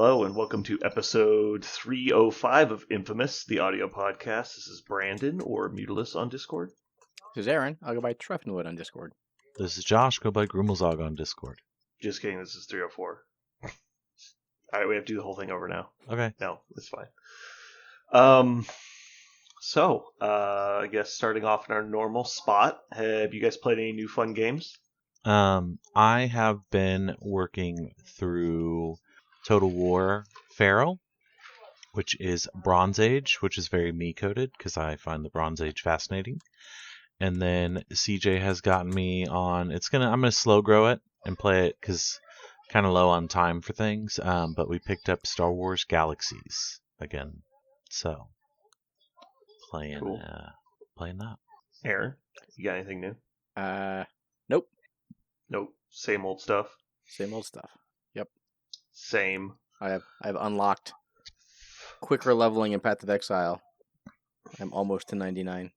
Hello, and welcome to episode 305 of Infamous, the audio podcast. This is Brandon, or Mutilus on Discord. This is Aaron. I'll go by Treffenwood on Discord. This is Josh. Go by Grumelzog on Discord. Just kidding, this is 304. Alright, we have to do the whole thing over now. Okay. No, it's fine. I guess starting off in our normal spot, have you guys played any new fun games? I have been working through Total War Pharaoh, which is Bronze Age, which is very me-coded because I find the Bronze Age fascinating. And then CJ has gotten me on. I'm gonna slow grow it and play it because kind of low on time for things. But we picked up Star Wars Galaxies again, so playing that. Aaron, you got anything new? Nope. Nope. Same old stuff. Same old stuff. Yep. Same. I've unlocked quicker leveling in Path of Exile. I'm almost to 99.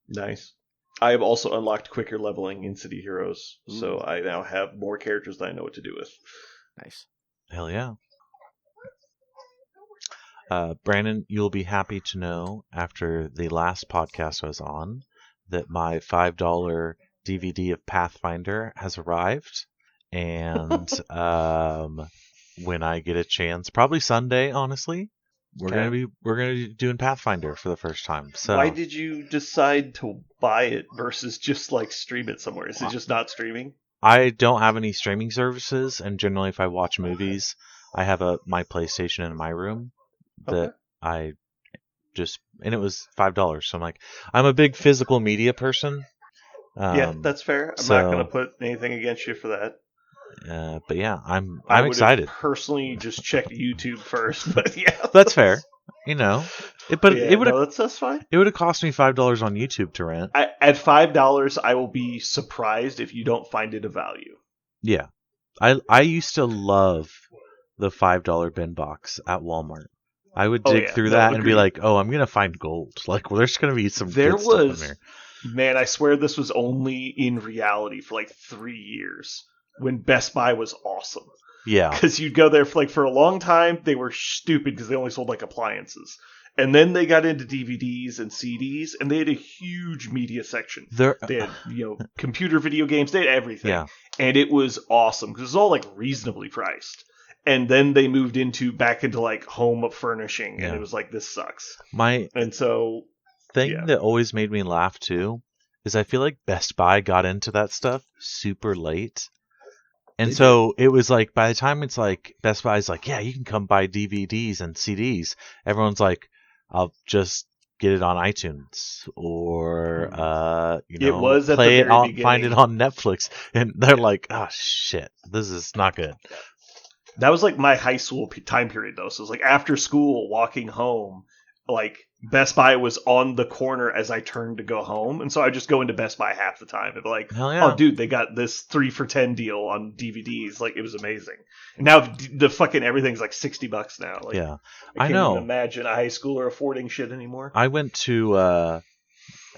Nice. I have also unlocked quicker leveling in City Heroes, so I now have more characters that I know what to do with. Nice. Hell yeah. Brandon, you'll be happy to know after the last podcast I was on that my $5 DVD of Pathfinder has arrived, and when I get a chance, probably Sunday, honestly, we're gonna be doing Pathfinder for the first time. So why did you decide to buy it versus just like stream it somewhere? Is it just not streaming? I don't have any streaming services, and generally, if I watch movies, I have my PlayStation in my room that I just, and it was $5. So I'm like, I'm a big physical media person. Yeah, that's fair. I'm not going to put anything against you for that. But yeah, I'm I excited. Personally, just check YouTube first, but yeah, that's fair. You know, it would have that's fine. It would have cost me $5 on YouTube to rent. At $5, I will be surprised if you don't find it of value. Yeah, I used to love the $5 bin box at Walmart. I would dig through that and be like, "Oh, I'm gonna find gold." Like, well, there's gonna be some good stuff in there. Man, I swear this was only in reality for like 3 years when Best Buy was awesome. Yeah. Because you'd go there for a long time. They were stupid because they only sold like appliances. And then they got into DVDs and CDs, and they had a huge media section. They had, computer video games. They had everything. Yeah. And it was awesome because it was all like reasonably priced. And then they moved back into like home furnishing, and it was like, this sucks. Thing that always made me laugh too is I feel like Best Buy got into that stuff super late. And so it was like, by the time it's like Best Buy's like, yeah, you can come buy DVDs and CDs, everyone's like, I'll just get it on iTunes or it was at play the it very on, beginning. find it on Netflix, and they're like, oh shit, this is not good. That was like my high school time period though. So it was like after school, walking home, like Best Buy was on the corner as I turned to go home, and so I just go into Best Buy half the time and be like, "Oh, dude, they got this 3 for $10 deal on DVDs." Like, it was amazing. And now the fucking everything's like $60 now. Like, yeah, I can't even imagine a high schooler affording shit anymore. I went to, I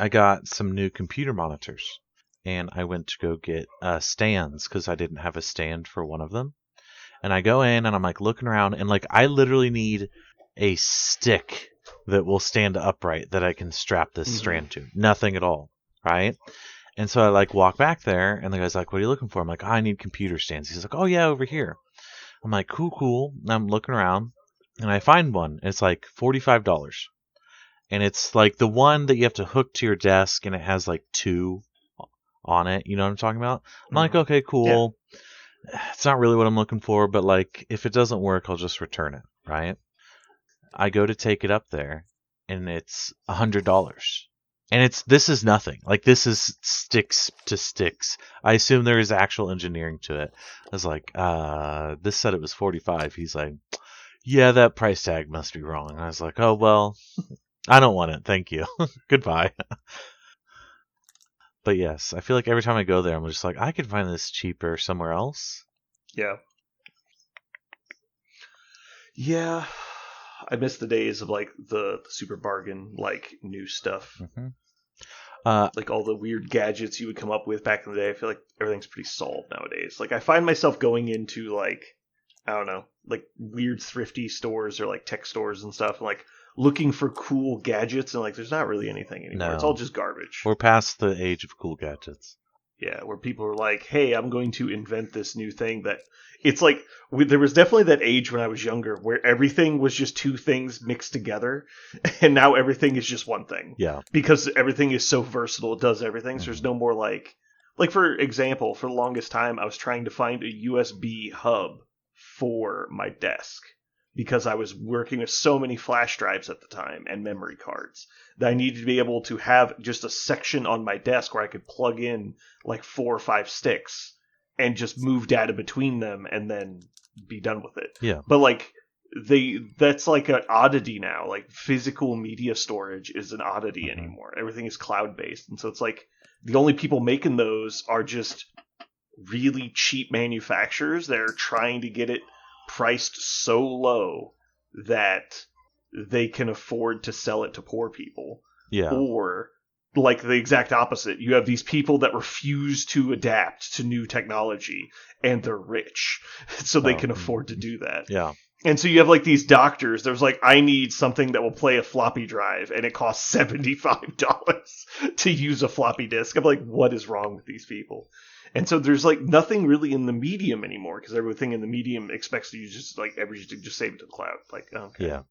got some new computer monitors, and I went to go get stands because I didn't have a stand for one of them. And I go in and I'm like looking around, and like I literally need a stick that will stand upright that I can strap this strand to. Nothing at all, right? And so I like walk back there, and the guy's like, "What are you looking for?" I'm like, "I need computer stands." He's like, "Oh yeah, over here." I'm like, "Cool." And I'm looking around, and I find one. It's like $45, and it's like the one that you have to hook to your desk, and it has like 2 on it. You know what I'm talking about? I'm like, okay, cool. Yeah. It's not really what I'm looking for, but like if it doesn't work, I'll just return it, right? I go to take it up there, and it's $100. And this is nothing. Like, this is sticks to sticks. I assume there is actual engineering to it. I was like, this said it was $45. He's like, yeah, that price tag must be wrong. And I was like, oh, well, I don't want it. Thank you. Goodbye. But yes, I feel like every time I go there, I'm just like, I could find this cheaper somewhere else. Yeah. Yeah. I miss the days of like the super bargain, like new stuff. Like all the weird gadgets you would come up with back in the day. I feel like everything's pretty solved nowadays. Like I find myself going into like I don't know, like weird thrifty stores or like tech stores and stuff, and like looking for cool gadgets, and like there's not really anything anymore. It's all No. just garbage. We're past the age of cool gadgets. Yeah, where people are like, "Hey, I'm going to invent this new thing that." It's like there was definitely that age when I was younger where everything was just two things mixed together, and now everything is just one thing. Yeah. Because everything is so versatile, it does everything. So there's Mhm. no more like for example, for the longest time, I was trying to find a USB hub for my desk because I was working with so many flash drives at the time and memory cards that I needed to be able to have just a section on my desk where I could plug in like 4 or 5 sticks and just move data between them and then be done with it. Yeah. But like that's like an oddity now. Like physical media storage is an oddity Mhm. anymore. Everything is cloud based. And so it's like the only people making those are just really cheap manufacturers that are trying to get it priced so low that they can afford to sell it to poor people. Yeah. Or like the exact opposite. You have these people that refuse to adapt to new technology and they're rich. So they Oh, can afford to do that. Yeah. And so you have like these doctors. There's like, I need something that will play a floppy drive, and it costs $75 to use a floppy disk. I'm like, what is wrong with these people? And so there's like nothing really in the medium anymore because everything in the medium expects you just like everything just save it to the cloud. Like, okay. Yeah.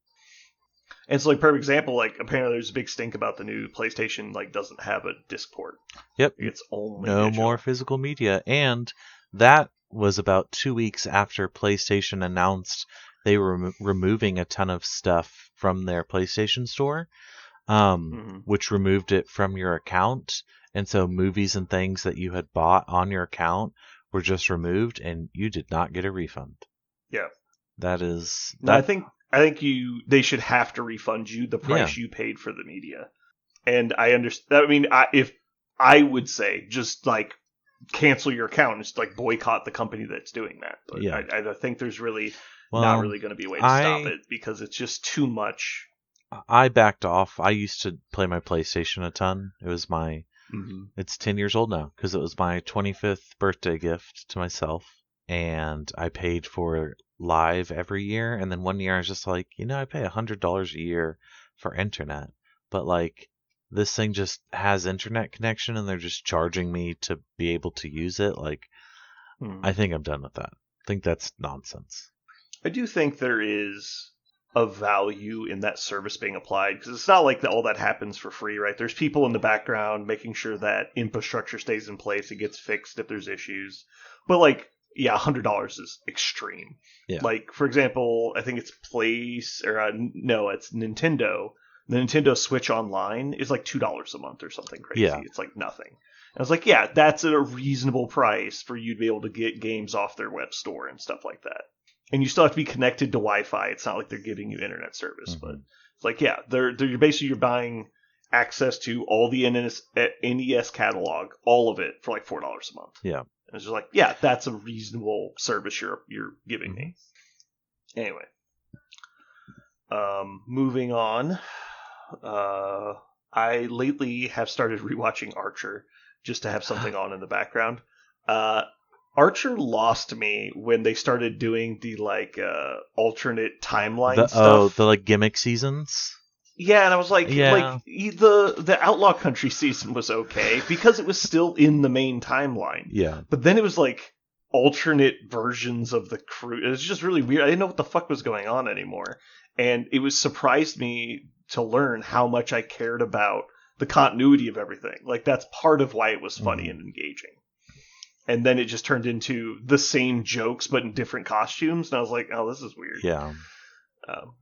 And so like perfect example, like apparently there's a big stink about the new PlayStation like doesn't have a disc port. Yep. It's only No digital. more physical media. And that was about 2 weeks after PlayStation announced they were removing a ton of stuff from their PlayStation store, which removed it from your account. And so movies and things that you had bought on your account were just removed, and you did not get a refund. Yeah. That is... No, I think they should have to refund you the price Yeah. you paid for the media. And I understand. I mean, if I would say just like cancel your account and just like boycott the company that's doing that. But Yeah. I think there's really Well, not really going to be a way to stop it because it's just too much. I backed off. I used to play my PlayStation a ton. It was my... It's 10 years old now because it was my 25th birthday gift to myself. And I paid for Live every year. And then one year I was just like, I pay $100 a year for internet. But like, this thing just has internet connection and they're just charging me to be able to use it. Like, I think I'm done with that. I think that's nonsense. I do think there is a value in that service being applied because it's not like all that happens for free, right? There's people in the background making sure that infrastructure stays in place, it gets fixed if there's issues. But like, yeah, $100 is extreme. Yeah. Like, for example, I think it's it's Nintendo. The Nintendo Switch Online is like $2 a month or something crazy. Yeah. It's like nothing. I was like, yeah, that's at a reasonable price for you to be able to get games off their web store and stuff like that. And you still have to be connected to Wi-Fi. It's not like they're giving you internet service, but it's like, yeah, you're buying access to all the NES catalog, all of it for like $4 a month. Yeah. And it's just like, yeah, that's a reasonable service you're giving me. Anyway, moving on. I lately have started rewatching Archer just to have something on in the background. Archer lost me when they started doing the like alternate timeline stuff. The like gimmick seasons. Yeah, and I was like, Yeah. the Outlaw Country season was okay because it was still in the main timeline. Yeah. But then it was like alternate versions of the crew. It was just really weird. I didn't know what the fuck was going on anymore, and it was surprised me to learn how much I cared about the continuity of everything. Like that's part of why it was funny and engaging. And then it just turned into the same jokes, but in different costumes. And I was like, oh, this is weird. Yeah.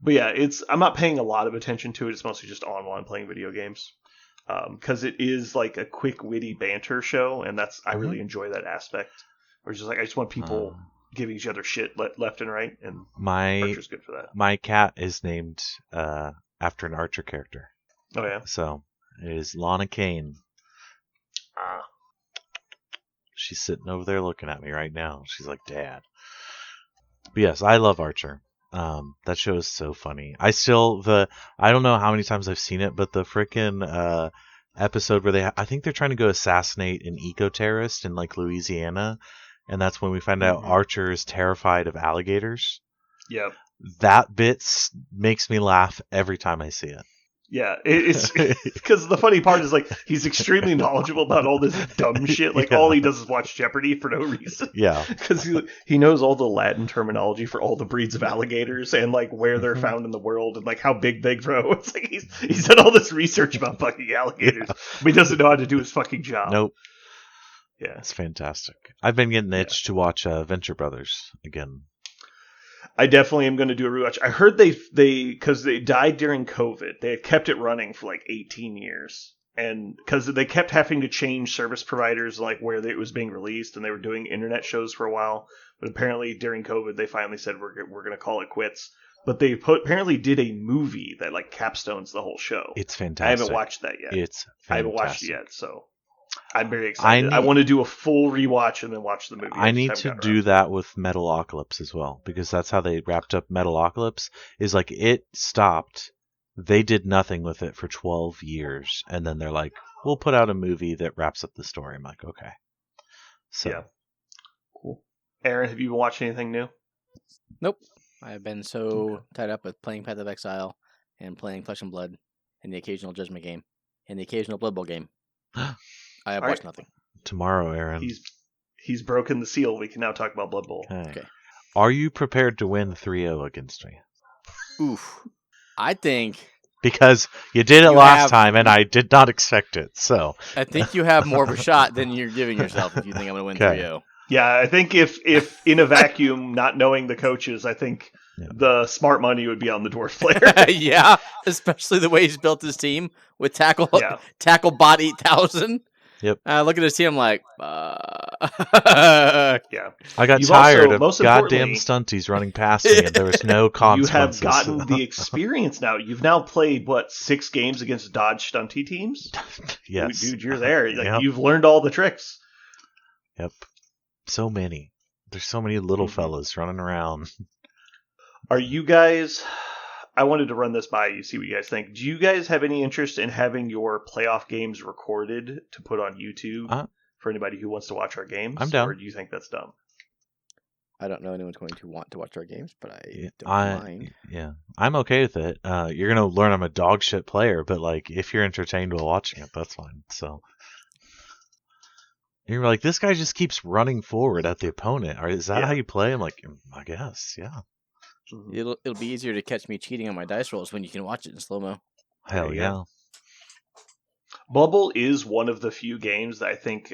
But yeah, I'm not paying a lot of attention to it. It's mostly just on while I'm playing video games. Because it is like a quick, witty banter show. And I really enjoy that aspect. Where it's just like, I just want people giving each other shit left and right. And Archer's good for that. My cat is named after an Archer character. Oh, yeah? So it is Lana Kane. Ah. She's sitting over there looking at me right now. She's like, Dad. But yes, I love Archer. That show is so funny. I don't know how many times I've seen it, but the frickin' episode where I think they're trying to go assassinate an eco-terrorist in like Louisiana, and that's when we find out Archer is terrified of alligators. Yep. That bit makes me laugh every time I see it. Yeah, it's because the funny part is like he's extremely knowledgeable about all this dumb shit. Like all he does is watch Jeopardy for no reason. Yeah, because he knows all the Latin terminology for all the breeds of alligators and like where they're found in the world and like how big they grow. It's like he's done all this research about fucking alligators, but he doesn't know how to do his fucking job. Nope. Yeah, it's fantastic. I've been getting itched to watch Venture Brothers again. I definitely am going to do a rewatch. I heard they because they died during COVID, they had kept it running for like 18 years, and because they kept having to change service providers, like where it was being released, and they were doing internet shows for a while. But apparently during COVID, they finally said we're going to call it quits. But they apparently did a movie that like capstones the whole show. It's fantastic. I haven't watched that yet. It's fantastic. I haven't watched it yet, so I'm very excited. I want to do a full rewatch and then watch the movie. I need to do that with Metalocalypse as well, because that's how they wrapped up Metalocalypse. Is like it stopped. They did nothing with it for 12 years, and then they're like, we'll put out a movie that wraps up the story. I'm like, okay. So. Yeah. Cool. Aaron, have you been watching anything new? Nope. I've been so tied up with playing Path of Exile and playing Flesh and Blood and the occasional Judgment game and the occasional Blood Bowl game. I have watched nothing. Tomorrow, Aaron. He's broken the seal. We can now talk about Blood Bowl. Okay. Are you prepared to win 3-0 against me? Oof. I think... Because you did it last time, and I did not expect it, so... I think you have more of a shot than you're giving yourself if you think I'm going to win 3-0. Yeah, I think if in a vacuum, not knowing the coaches, I think the smart money would be on the dwarf player. Yeah, especially the way he's built his team with tackle bot 8,000. Yep. Look at his team, I'm like, yeah. I got tired of goddamn stunties running past me, and there was no consequences. You have gotten the experience now. You've now played, 6 games against Dodge stunty teams? Yes. Dude, you're there. Like, You've learned all the tricks. Yep. So many. There's so many little fellas running around. Are you guys... I wanted to run this by you, see what you guys think. Do you guys have any interest in having your playoff games recorded to put on YouTube for anybody who wants to watch our games? I'm down. Or do you think that's dumb? I don't know anyone's going to want to watch our games, but I don't mind. Yeah, I'm okay with it. You're going to learn I'm a dog shit player, but if you're entertained while watching it, that's fine. So you're like, this guy just keeps running forward at the opponent. Is that how you play? I'm like, I guess, yeah. It'll be easier to catch me cheating on my dice rolls when you can watch it in slow-mo. Hell yeah. Bubble is one of the few games that I think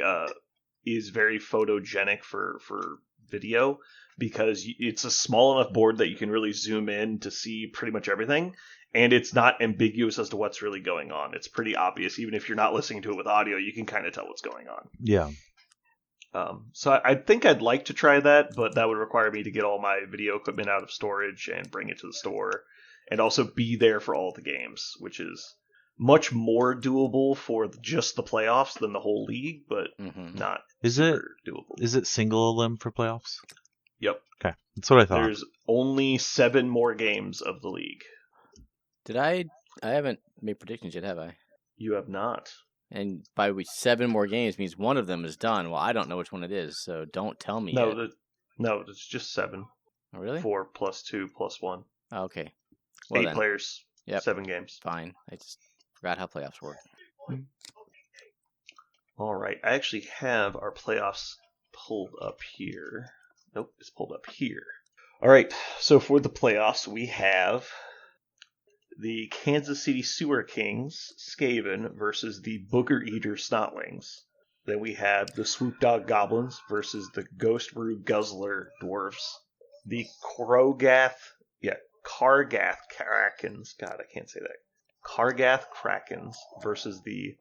is very photogenic for video, because it's a small enough board that you can really zoom in to see pretty much everything, and it's not ambiguous as to what's really going on. It's pretty obvious. Even if you're not listening to it with audio, you can kind of tell what's going on. Yeah. So I think I'd like to try that, but that would require me to get all my video equipment out of storage and bring it to the store, and also be there for all the games, which is much more doable for just the playoffs than the whole league, but not doable. Is it single elim for playoffs? Yep. Okay, that's what I thought. There's only 7 more games of the league. I haven't made predictions yet, have I? You have not. And by 7 more games means one of them is done. Well, I don't know which one it is, so don't tell me yet. No, it's just 7. Oh, really? 4 plus 2 plus 1. Oh, okay. Well, 8 players. Yep. 7 games. Fine. I just forgot how playoffs work. All right. I actually have our playoffs pulled up here. Nope, it's pulled up here. All right. So for the playoffs, we have the Kansas City Sewer Kings, Skaven, versus the Booger Eater Snotlings. Then we have the Swoop Dog Goblins versus the Ghost Brew Guzzler Dwarves. The Kargath Krakens. God, I can't say that. Kargath Krakens versus the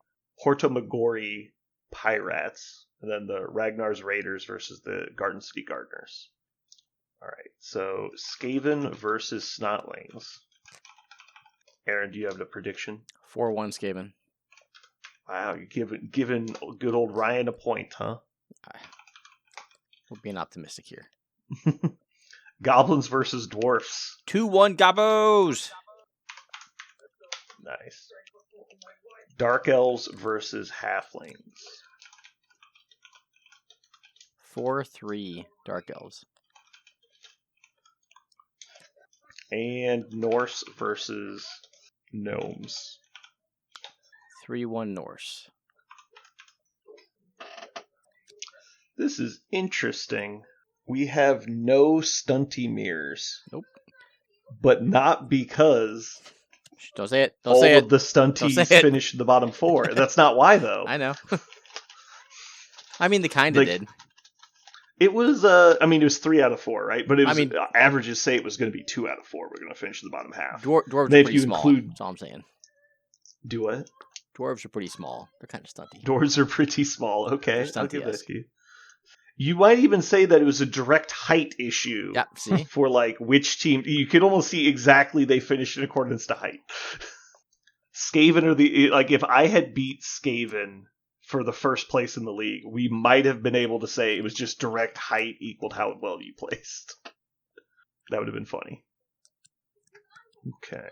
Hortomagori Pirates. And then the Ragnar's Raiders versus the Garden City Gardeners. All right, so Skaven versus Snotlings. Aaron, do you have the prediction? 4-1 Skaven. Wow, you're giving good old Ryan a point, huh? We're being optimistic here. Goblins versus Dwarfs. 2-1 Gobos! Nice. Dark Elves versus Halflings. 4-3 Dark Elves. And Norse versus Gnomes. 3-1 Norse. This is interesting. We have no stunty mirrors. Nope. But not because Don't say it. Don't all say of it. the stunties finished in the bottom 4. That's not why, though. I know. I mean, they kind of did. It was, it was 3 out of 4, right? But it was, averages say it was going to be 2 out of 4. We're going to finish the bottom half. Dwarves are pretty small. That's all I'm saying. Do what? Dwarves are pretty small. They're kind of stunty. Dwarves are pretty small. Okay, I'll give that to you. You might even say that it was a direct height issue. Yeah, see? For, which team. You could almost see exactly they finished in accordance to height. Skaven are if I had beat Skaven for the first place in the league, we might have been able to say it was just direct height equaled how well you placed. That would have been funny. Okay,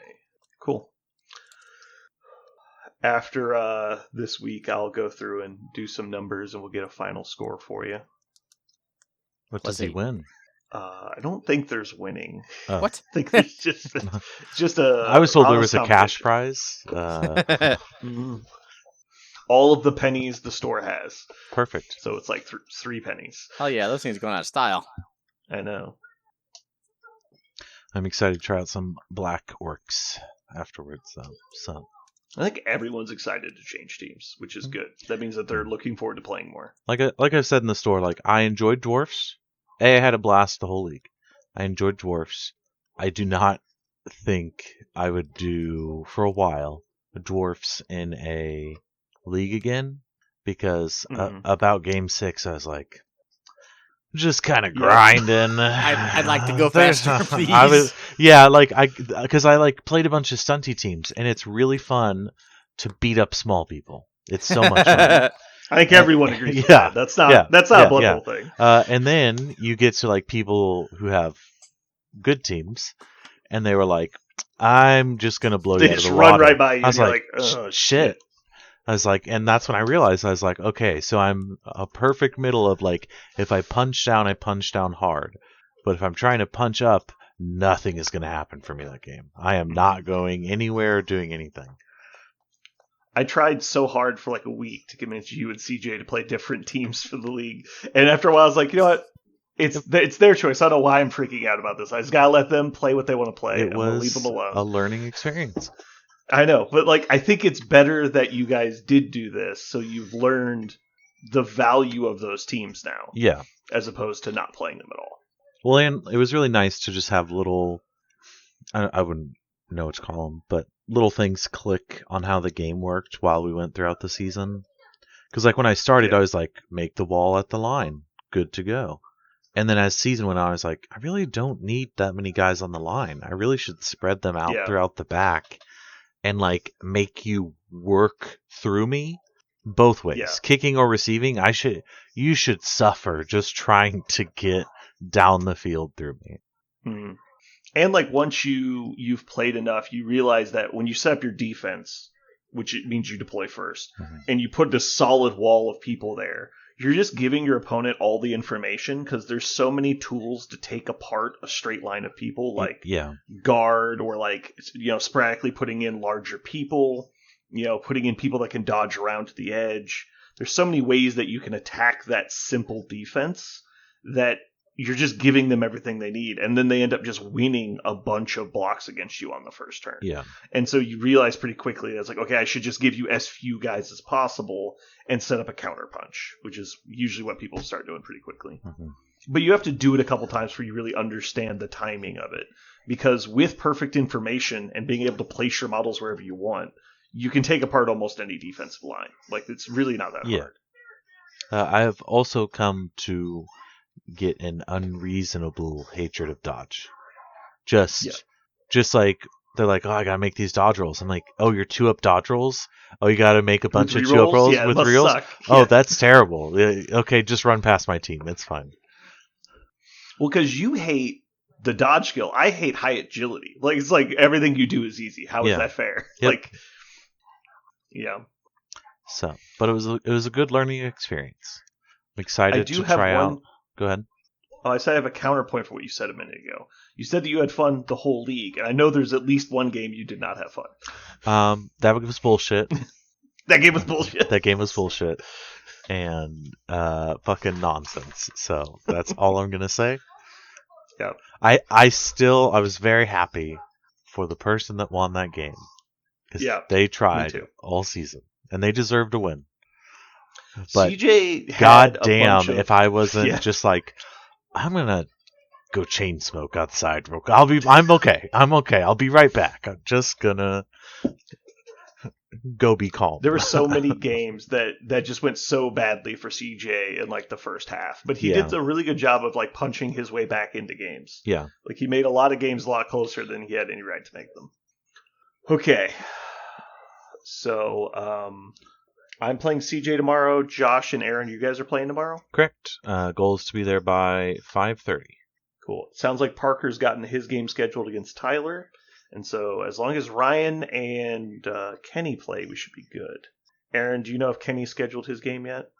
cool. After this week, I'll go through and do some numbers, and we'll get a final score for you. What does he win? I don't think there's winning. Oh. What? I think there's just a. I was told there was a cash prize. All of the pennies the store has. Perfect. So it's like 3 pennies. Oh yeah, those things are going out of style. I know. I'm excited to try out some black orcs afterwards, though. So I think everyone's excited to change teams, which is good. That means that they're looking forward to playing more. Like I said in the store, I enjoyed dwarfs. I had a blast the whole league. I enjoyed dwarfs. I do not think I would do for a while dwarfs in a league again, because about game 6 I was like, just kind of grinding. I'd like to go faster, please. Because I played a bunch of stunty teams, and it's really fun to beat up small people. It's so much fun. I think everyone agrees with that. That's not a Blood Bowl thing. And then you get to people who have good teams, and they were like, I'm just gonna blow you out of the water. They just run right by you. I was and you're oh shit. I was like, and that's when I realized, I was like, okay, so I'm a perfect middle of if I punch down, I punch down hard. But if I'm trying to punch up, nothing is going to happen for me that game. I am not going anywhere or doing anything. I tried so hard for a week to convince you and CJ to play different teams for the league. And after a while, I was like, you know what? It's their choice. I don't know why I'm freaking out about this. I just got to let them play what they want to play. It was leave them alone. A learning experience. I know, but I think it's better that you guys did do this, so you've learned the value of those teams now. Yeah. As opposed to not playing them at all. Well, and it was really nice to just have little, I wouldn't know what to call them, but little things click on how the game worked while we went throughout the season. Because when I started, I was like, make the wall at the line. Good to go. And then as season went on, I was like, I really don't need that many guys on the line. I really should spread them out throughout the back. And make you work through me both ways, kicking or receiving. You should suffer just trying to get down the field through me. Mm-hmm. And once you've played enough, you realize that when you set up your defense, which it means you deploy first, and you put a solid wall of people there, you're just giving your opponent all the information, because there's so many tools to take apart a straight line of people, guard, or sporadically putting in larger people, putting in people that can dodge around to the edge. There's so many ways that you can attack that simple defense that you're just giving them everything they need, and then they end up just winning a bunch of blocks against you on the first turn. Yeah. And so you realize pretty quickly that's okay, I should just give you as few guys as possible and set up a counter punch, which is usually what people start doing pretty quickly. Mm-hmm. But you have to do it a couple times before you really understand the timing of it, because with perfect information and being able to place your models wherever you want, you can take apart almost any defensive line. It's really not that hard. I have also come to get an unreasonable hatred of dodge. Just they're like, oh, I gotta make these dodge rolls. I'm like, oh, you're 2-up dodge rolls? Oh, you gotta make a bunch of 2-up rolls with re-rolls? Oh, that's terrible. Okay, just run past my team. It's fine. Well, because you hate the dodge skill. I hate high agility. It's everything you do is easy. How is that fair? Yep. Yeah. So, but it was a good learning experience. I'm excited to try out Go ahead. Oh, I said I have a counterpoint for what you said a minute ago. You said that you had fun the whole league, and I know there's at least one game you did not have fun. That was bullshit. That game was bullshit. That game was bullshit. And fucking nonsense. So that's all I'm gonna say. Yeah. I was very happy for the person that won that game. Because they tried all season. And they deserved to win. But CJ had goddamn, if I wasn't just like, I'm gonna go chain smoke outside real quick. I'm okay. I'll be right back. I'm just gonna go be calm. There were so many games that just went so badly for CJ in like the first half, but he did a really good job of like punching his way back into games. Yeah, like he made a lot of games a lot closer than he had any right to make them. Okay, so I'm playing CJ tomorrow. Josh and Aaron, you guys are playing tomorrow? Correct. Goal is to be there by 5:30. Cool. Sounds like Parker's gotten his game scheduled against Tyler. And so as long as Ryan and Kenny play, we should be good. Aaron, do you know if Kenny scheduled his game yet?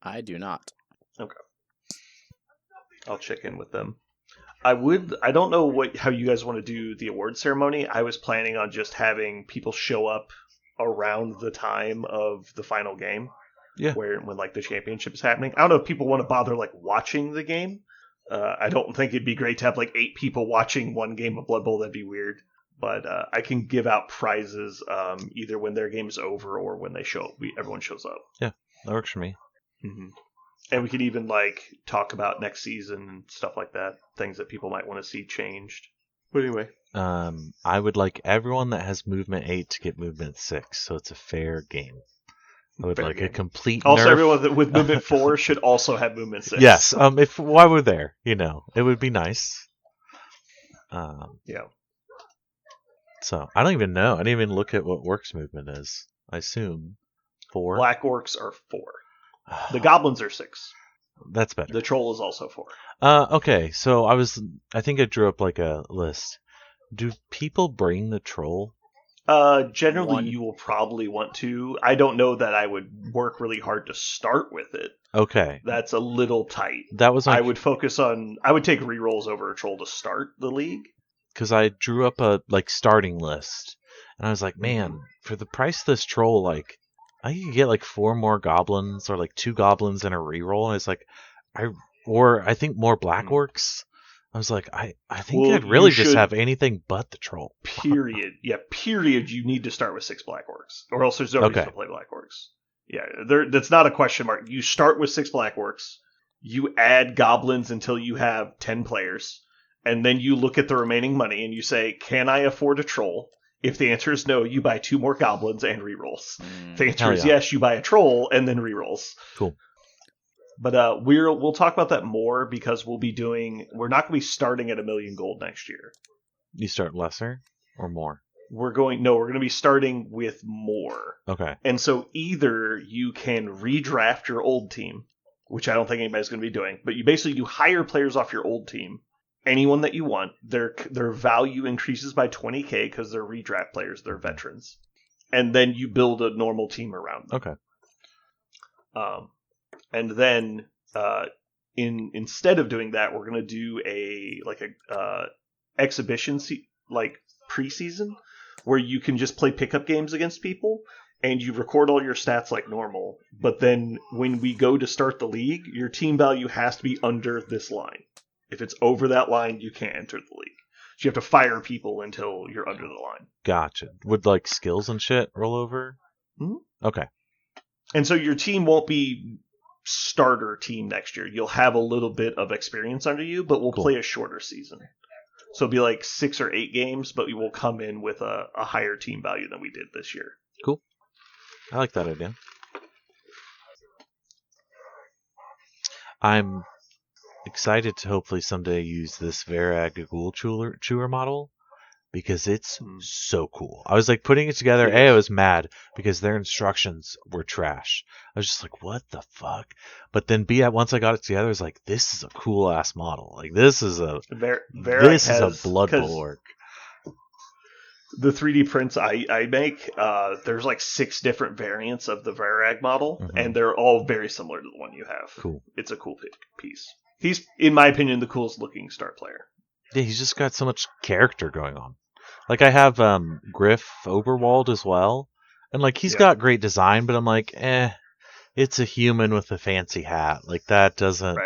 I do not. Okay. I'll check in with them. I don't know how you guys want to do the award ceremony. I was planning on just having people show up around the time of the final game. Yeah. When like the championship is happening. I don't know if people want to bother like watching the game. I don't think it'd be great to have like 8 people watching one game of Blood Bowl. That'd be weird. But I can give out prizes either when their game is over or when they show up. Everyone shows up. Yeah, that works for me. Mm-hmm. And we could even like talk about next season and stuff like that. Things that people might want to see changed. But anyway. I would like everyone that has movement 8 to get movement 6, so it's a fair game. I would like a complete Also, nerf. everyone with movement 4 should also have movement 6. Yes, while we're there, it would be nice. Yeah. So, I don't even know. I didn't even look at what Orcs movement is. I assume 4. Black Orcs are 4. The Goblins are 6. That's better. The Troll is also 4. Okay, so I think I drew up like a list. Do people bring the Troll? Generally, you will probably want to. I don't know that I would work really hard to start with it. Okay. That's a little tight. That was I would take rerolls over a Troll to start the league. Because I drew up a starting list, and I was like, man, for the price of this Troll, like I could get like 4 more goblins or like 2 goblins and a reroll. And it's like, I think more Black Orcs. I was like, I think I'd really just have anything but the Troll. Period. Yeah, period. You need to start with 6 Black Orcs, or else there's no reason to play Black Orcs. Yeah, that's not a question mark. You start with 6 Black Orcs. You add goblins until you have 10 players. And then you look at the remaining money and you say, can I afford a Troll? If the answer is no, you buy 2 more goblins and rerolls. If the answer is yes, you buy a Troll and then rerolls. Cool. But we'll talk about that more because we're not going to be starting at $1 million gold next year. You start lesser or more? We're going to be starting with more. Okay. And so either you can redraft your old team, which I don't think anybody's going to be doing, but you hire players off your old team. Anyone that you want, their value increases by 20k because they're redraft players, they're veterans, and then you build a normal team around them. Okay. And then instead of doing that, we're gonna do a exhibition preseason where you can just play pickup games against people and you record all your stats like normal. But then when we go to start the league, your team value has to be under this line. If it's over that line, you can't enter the league. So you have to fire people until you're under the line. Gotcha. Would like skills and shit roll over? Mm-hmm. Okay. And so your team won't be starter team next year. You'll have a little bit of experience under you, but we'll play a shorter season. So it'll be like 6 or 8 games, but we will come in with a higher team value than we did this year. Cool. I like that idea. I'm excited to hopefully someday use this Varag Ghoul Chewer model because it's so cool. I was like putting it together. I was mad because their instructions were trash. I was just like, what the fuck? But then once I got it together, I was like, this is a cool ass model. Like this is a Blood Bowl orc. The 3D prints I make, there's like 6 different variants of the Varag model, and they're all very similar to the one you have. Cool. It's a cool piece. He's, in my opinion, the coolest looking star player. Yeah, he's just got so much character going on. Like I have Griff Oberwald as well, and like he's got great design, but I'm like, it's a human with a fancy hat. Like that doesn't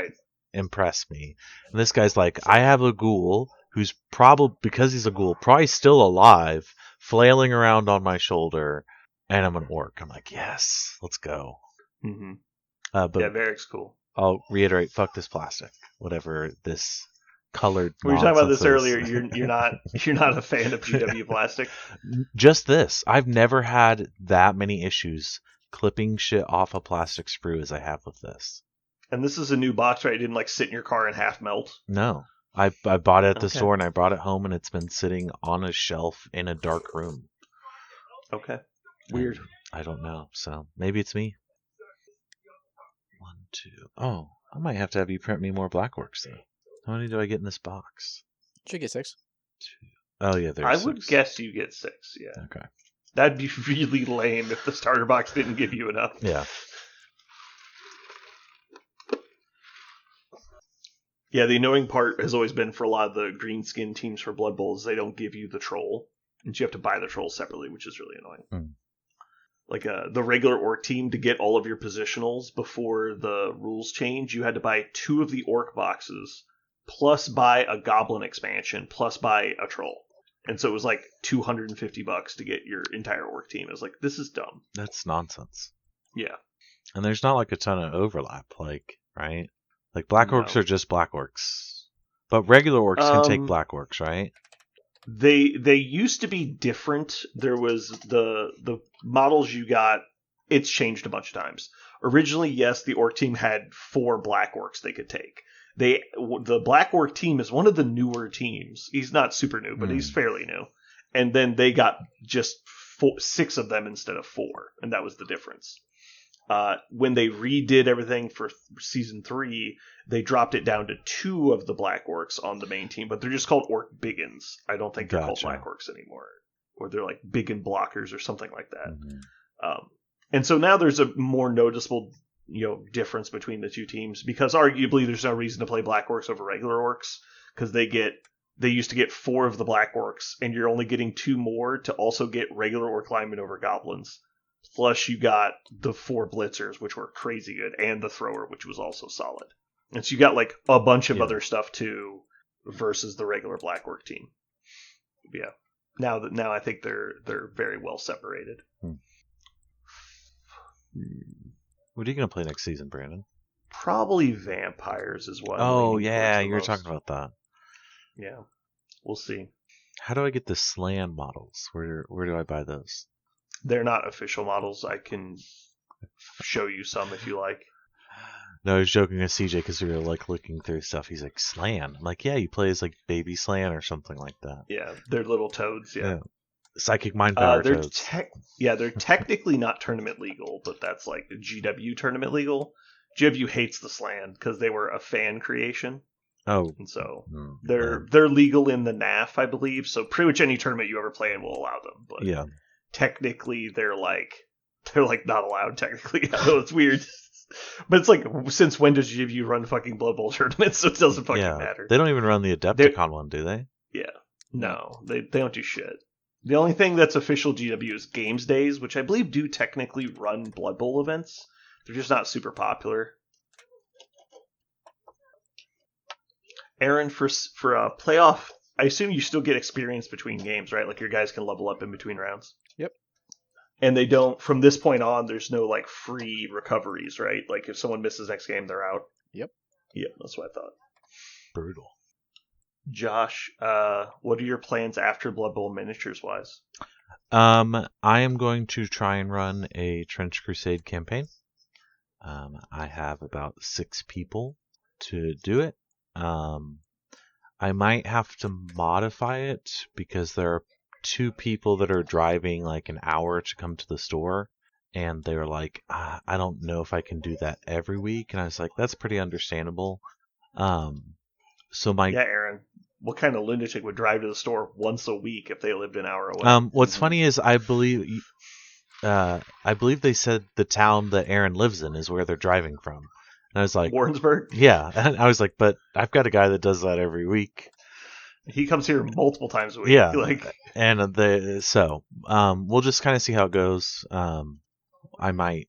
impress me. And this guy's like, I have a ghoul who's probably, because he's a ghoul, probably still alive, flailing around on my shoulder, and I'm an orc. I'm like, yes, let's go. Mm-hmm. But Varric's cool. I'll reiterate, fuck this plastic. Whatever this colored. We were talking about this is. earlier. You're not a fan of GW plastic. Just this. I've never had that many issues clipping shit off a plastic sprue as I have with this. And this is a new box, right? It didn't like sit in your car and half melt. No. I bought it at the store and I brought it home and it's been sitting on a shelf in a dark room. Okay. Weird. I don't know. So maybe it's me. 1, 2. Oh, I might have to have you print me more Blackworks then. How many do I get in this box? Should get 6. 2. Oh yeah, there's I 6. would guess you get 6. Yeah. Okay. That'd be really lame if the starter box didn't give you enough. Yeah. Yeah, the annoying part has always been for a lot of the green skin teams for Blood Bowl is they don't give you the troll. And you have to buy the troll separately, which is really annoying. Like the regular orc team, to get all of your positionals before the rules change, you had to buy 2 of the orc boxes, plus buy a goblin expansion, plus buy a troll. And so it was like $250 to get your entire orc team. I was like, this is dumb. That's nonsense. Yeah. And there's not like a ton of overlap, like, right? Like black orcs are just black orcs. But regular orcs can take black orcs, right? They used to be different. There was the models you got, it's changed a bunch of times. Originally, yes, the orc team had 4 black orcs they could take. The black orc team is one of the newer teams. He's not super new, but he's fairly new. And then they got just 6 of them instead of 4, and that was the difference. When they redid everything for season 3, they dropped it down to 2 of the black orcs on the main team, but they're just called orc biggins. I don't think they're called black orcs anymore, or they're like biggin blockers or something like that. Mm-hmm. And so now there's a more noticeable, difference between the two teams, because arguably there's no reason to play black orcs over regular orcs, because they used to get 4 of the black orcs, and you're only getting 2 more to also get regular orc linemen over goblins. Plus, you got the 4 blitzers, which were crazy good, and the thrower, which was also solid. And so you got like a bunch of other stuff too, versus the regular black orc team. Yeah. Now I think they're very well separated. What are you gonna play next season, Brandon? Probably vampires as well. Oh yeah, you were talking about that. Yeah, we'll see. How do I get the Slan models? Where do I buy those? They're not official models. I can show you some if you like. No, I was joking with CJ because we were like looking through stuff. He's like, Slan. I'm like, yeah, you play as like baby Slan or something like that. Yeah, they're little toads. Yeah. Psychic mind power toads. They're technically not tournament legal, but that's like GW tournament legal. GW hates the Slan because they were a fan creation. Oh, and so they're legal in the NAF, I believe. So pretty much any tournament you ever play in will allow them. But yeah, technically they're like not allowed. Technically, I know it's weird. But it's like, since when does GW run fucking Blood Bowl tournaments? So it doesn't fucking matter. They don't even run the Adepticon one, do they? Yeah. No, they don't do shit. The only thing that's official GW is Games Days, which I believe do technically run Blood Bowl events. They're just not super popular. Aaron, for a playoff, I assume you still get experience between games, right? Like your guys can level up in between rounds. Yep. And they don't, from this point on, there's no like free recoveries, right? Like if someone misses next game, they're out. Yep. Yeah, that's what I thought. Brutal. Josh, what are your plans after Blood Bowl miniatures wise? I am going to try and run a Trench Crusade campaign. I have about 6 people to do it. I might have to modify it because there are 2 people that are driving like an hour to come to the store, and they're like, I don't know if I can do that every week. And I was like, that's pretty understandable. Yeah, Aaron, what kind of lunatic would drive to the store once a week if they lived an hour away? What's funny is I believe they said the town that Aaron lives in is where they're driving from, And I was like, Warrensburg. yeah. And I was like, but I've got a guy that does that every week. He comes here multiple times a week. Yeah. Like, And we'll just kind of see how it goes. I might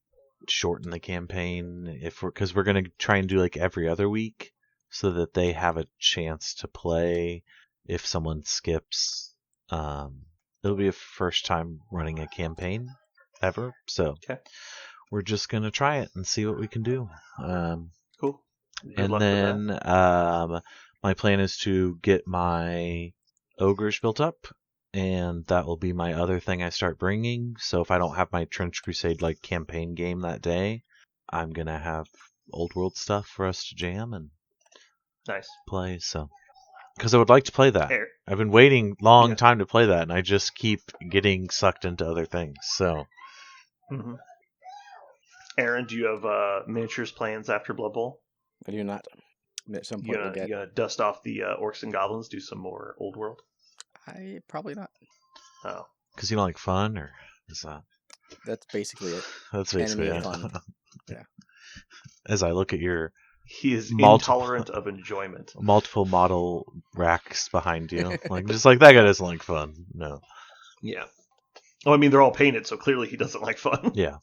shorten the campaign because we're going to try and do like every other week so that they have a chance to play if someone skips. It'll be a first time running a campaign ever. So we're just going to try it and see what we can do. cool. Good And luck then with that. my plan is to get my ogres built up, and that will be my other thing I start bringing. So if I don't have my Trench Crusade like campaign game that day, I'm gonna have old world stuff for us to jam and nice play. So because I would like to play that. I've been waiting long time to play that, and I just keep getting sucked into other things. So, Aaron, do you have miniatures plans after Blood Bowl? I do not. At some point, You gonna dust off the orcs and goblins, do some more old world? I probably not. Oh, because you don't like fun, or is that? That's basically it. That's basically it. Fun. Yeah. As I look at your, he is intolerant of enjoyment. Multiple model racks behind you, like just like that guy doesn't like fun. No. Yeah. Oh, I mean they're all painted, so clearly he doesn't like fun. Yeah.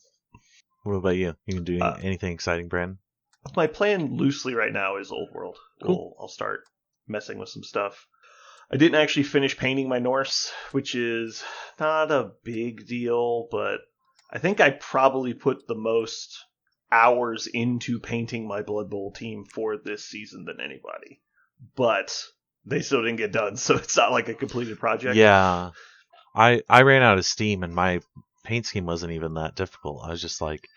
What about you? You can do anything exciting, Brandon? My plan loosely right now is old world. Cool. I'll start messing with some stuff. I didn't actually finish painting my Norse, which is not a big deal, but I think I probably put the most hours into painting my Blood Bowl team for this season than anybody. But they still didn't get done, so it's not like a completed project. Yeah. I ran out of steam, and my paint scheme wasn't even that difficult. I was just like,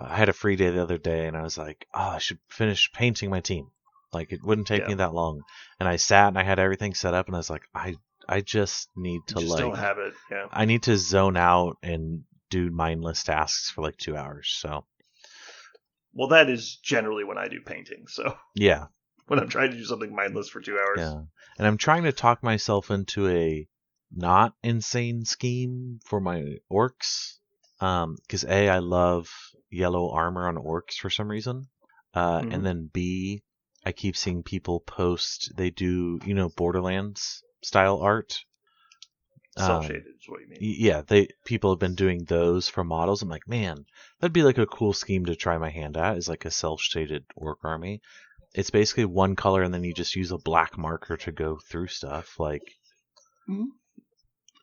I had a free day the other day, and I was like, oh, I should finish painting my team. Like, it wouldn't take me that long. And I sat, and I had everything set up, and I was like, I just need to, don't have it. Yeah. I need to zone out and do mindless tasks for like 2 hours. So. Well, that is generally when I do painting. So. Yeah. When I'm trying to do something mindless for 2 hours. Yeah. And I'm trying to talk myself into a not insane scheme for my orcs. Because A, I love yellow armor on orcs for some reason. And then B, I keep seeing people post, they do, Borderlands style art. Self-shaded is what you mean. Yeah, people have been doing those for models. I'm like, man, that'd be like a cool scheme to try my hand at, is like a self-shaded orc army. It's basically one color, and then you just use a black marker to go through stuff. Like,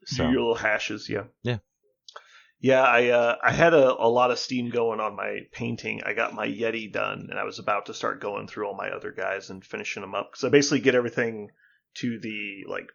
so. Your little hashes, yeah. Yeah. Yeah, I had a lot of steam going on my painting. I got my Yeti done, and I was about to start going through all my other guys and finishing them up. Because I basically get everything to the, like,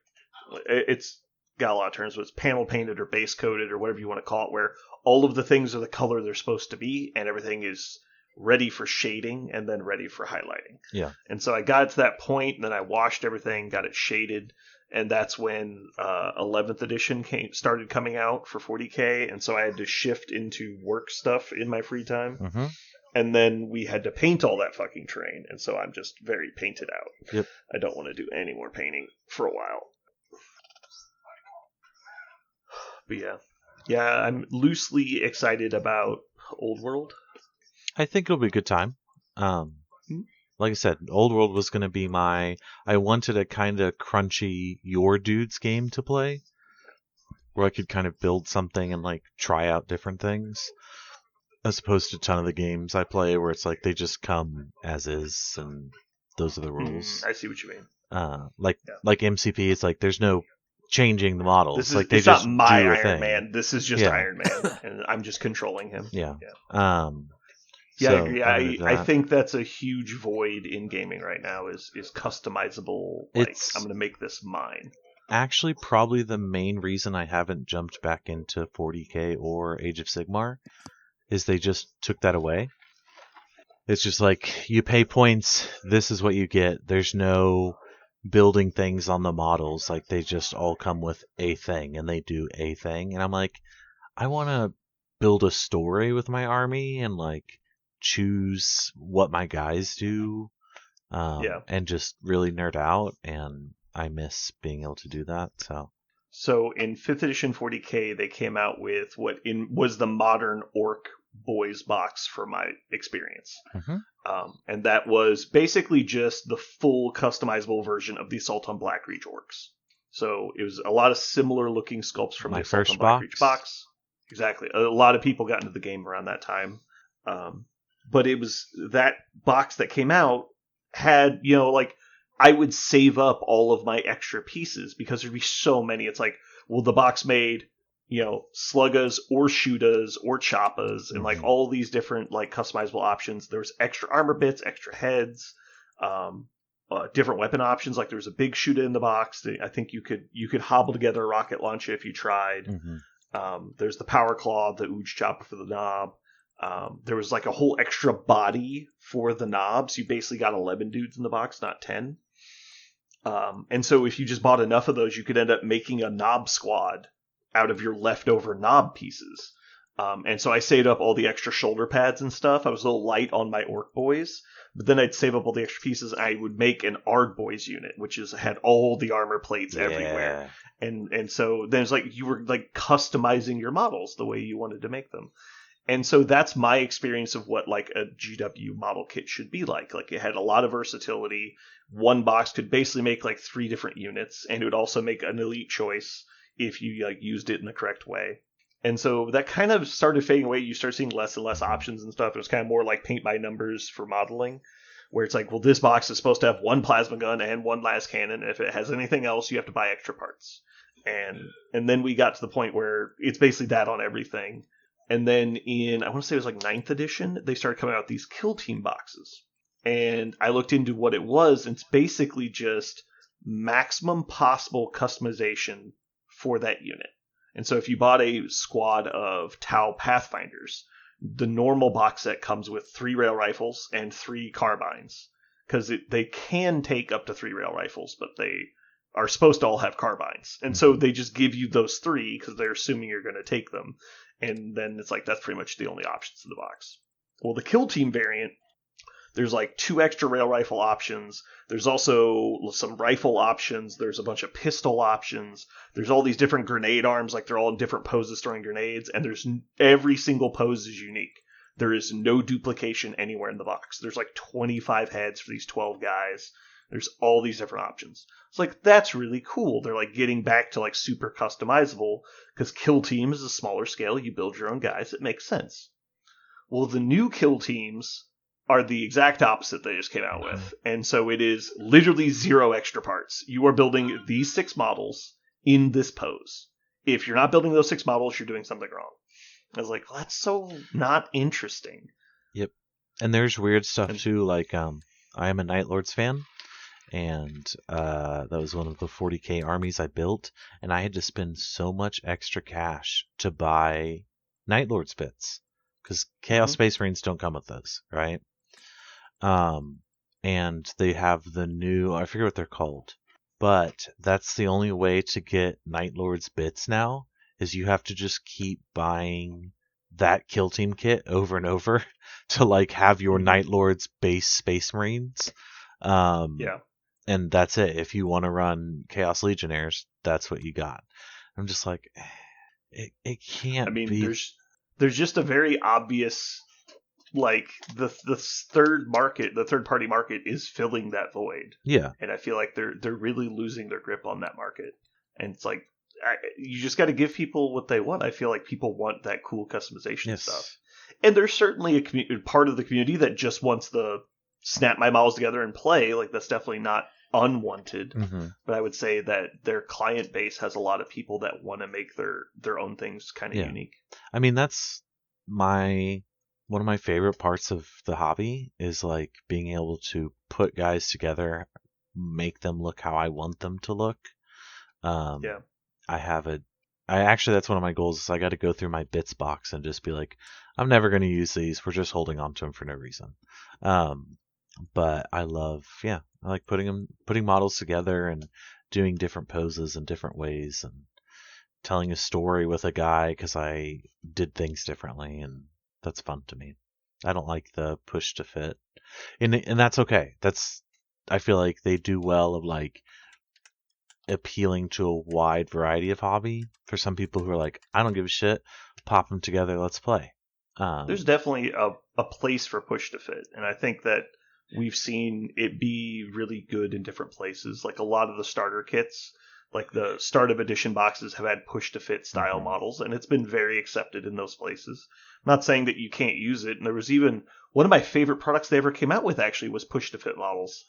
it's got a lot of terms, but it's panel painted or base coated or whatever you want to call it, where all of the things are the color they're supposed to be, and everything is ready for shading and then ready for highlighting. Yeah. And so I got to that point, and then I washed everything, got it shaded, and that's when 11th edition started coming out for 40K, and so I had to shift into work stuff in my free time. Mm-hmm. And then we had to paint all that fucking terrain, and so I'm just very painted out. Yep. I don't want to do any more painting for a while. But yeah, I'm loosely excited about Old World. I think it'll be a good time. Like I said, Old World was going to be I wanted a kind of crunchy Your Dudes game to play, where I could kind of build something and like try out different things, as opposed to a ton of the games I play where it's like they just come as is and those are the rules. I see what you mean. Like MCP, it's like there's no changing the models. This is, like they it's just not my do a Iron thing. Man. This is just Iron Man, and I'm just controlling him. Yeah. Yeah, I agree. I think that's a huge void in gaming right now is customizable. Like, I'm going to make this mine. Actually, probably the main reason I haven't jumped back into 40K or Age of Sigmar is they just took that away. It's just like, you pay points, this is what you get. There's no building things on the models. Like, they just all come with a thing, and they do a thing. And I'm like, I want to build a story with my army and, like, choose what my guys do and just really nerd out, and I miss being able to do that. So in 5th edition 40K, they came out with what was the modern orc Boys box for my experience. Mm-hmm. And that was basically just the full customizable version of the Assault on Blackreach orcs. So it was a lot of similar looking sculpts from My the Assault first on Blackreach box. box. Exactly. A lot of people got into the game around that time. But it was that box that came out had, like, I would save up all of my extra pieces because there'd be so many. It's like, well, the box made, sluggas or shootas or choppas and like all these different like customizable options. There was extra armor bits, extra heads, different weapon options. Like there was a big shooter in the box. I think you could hobble together a rocket launcher if you tried. There's the power claw, the Ooge chopper for the knob. There was like a whole extra body for the knobs. You basically got 11 dudes in the box, not 10. And so if you just bought enough of those, you could end up making a knob squad out of your leftover knob pieces. And so I saved up all the extra shoulder pads and stuff. I was a little light on my orc boys, but then I'd save up all the extra pieces. And I would make an Ard boys unit, which had all the armor plates everywhere. And so then it's like you were like customizing your models the way you wanted to make them. And so that's my experience of what like a GW model kit should be like. Like it had a lot of versatility. One box could basically make like 3 different units, and it would also make an elite choice if you like used it in the correct way. And so that kind of started fading away. You start seeing less and less options and stuff. It was kind of more like paint by numbers for modeling, where it's like, well, this box is supposed to have 1 plasma gun and 1 las cannon. And if it has anything else, you have to buy extra parts. And then we got to the point where it's basically that on everything. And then in, I want to say it was like 9th edition, they started coming out with these kill team boxes. And I looked into what it was, and it's basically just maximum possible customization for that unit. And so if you bought a squad of Tau Pathfinders, the normal box set comes with 3 rail rifles and 3 carbines. Because they can take up to 3 rail rifles, but they are supposed to all have carbines. And so they just give you those 3 because they're assuming you're going to take them. And then it's like, that's pretty much the only options in the box. Well, the kill team variant, there's like 2 extra rail rifle options. There's also some rifle options. There's a bunch of pistol options. There's all these different grenade arms, like they're all in different poses throwing grenades. And there's every single pose is unique. There is no duplication anywhere in the box. There's like 25 heads for these 12 guys. There's all these different options. It's like, that's really cool. They're like getting back to like super customizable because kill team is a smaller scale. You build your own guys. It makes sense. Well, the new kill teams are the exact opposite they just came out with. And so it is literally 0 extra parts. You are building these 6 models in this pose. If you're not building those 6 models, you're doing something wrong. I was like, well, that's so not interesting. Yep. And there's weird stuff too, like I am a Night Lords fan. And that was one of the 40k armies I built, and I had to spend so much extra cash to buy Night Lords bits because Chaos Space Marines don't come with those, right? And they have the new, I forget what they're called, but that's the only way to get Night Lords bits now is you have to just keep buying that kill team kit over and over to like have your Night Lords base Space Marines. Yeah. And that's it. If you want to run Chaos Legionnaires, that's what you got. I'm just like, it can't be. I mean, there's just a very obvious, like, the third party market is filling that void. Yeah. And I feel like they're really losing their grip on that market. And it's like, you just got to give people what they want. I feel like people want that cool customization stuff. And there's certainly a part of the community that just wants the snap my models together and play. Like, that's definitely not unwanted. But I would say that their client base has a lot of people that want to make their own things kind of unique. I mean, that's one of my favorite parts of the hobby is like being able to put guys together, make them look how I want them to look. Actually, that's one of my goals is I got to go through my bits box and just be like, I'm never going to use these. We're just holding on to them for no reason. But I like putting models together and doing different poses in different ways and telling a story with a guy because I did things differently, and that's fun to me. I don't like the push to fit, and that's okay. I feel like they do well of like appealing to a wide variety of hobby. For some people who are like, I don't give a shit, pop them together, let's play. There's definitely a place for push to fit, and I think that we've seen it be really good in different places. Like a lot of the starter kits, like the startup edition boxes, have had push to fit style models, and it's been very accepted in those places. I'm not saying that you can't use it, and there was even one of my favorite products they ever came out with actually was push to fit models.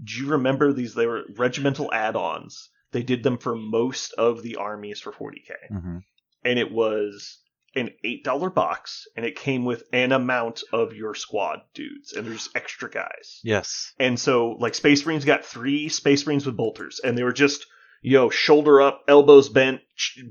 Do you remember these? They were regimental add-ons. They did them for most of the armies for 40K, and it was an $8 box, and it came with an amount of your squad dudes, and there's extra guys. Yes. And so, like, Space Marines got 3 Space Marines with bolters, and they were just, shoulder up, elbows bent,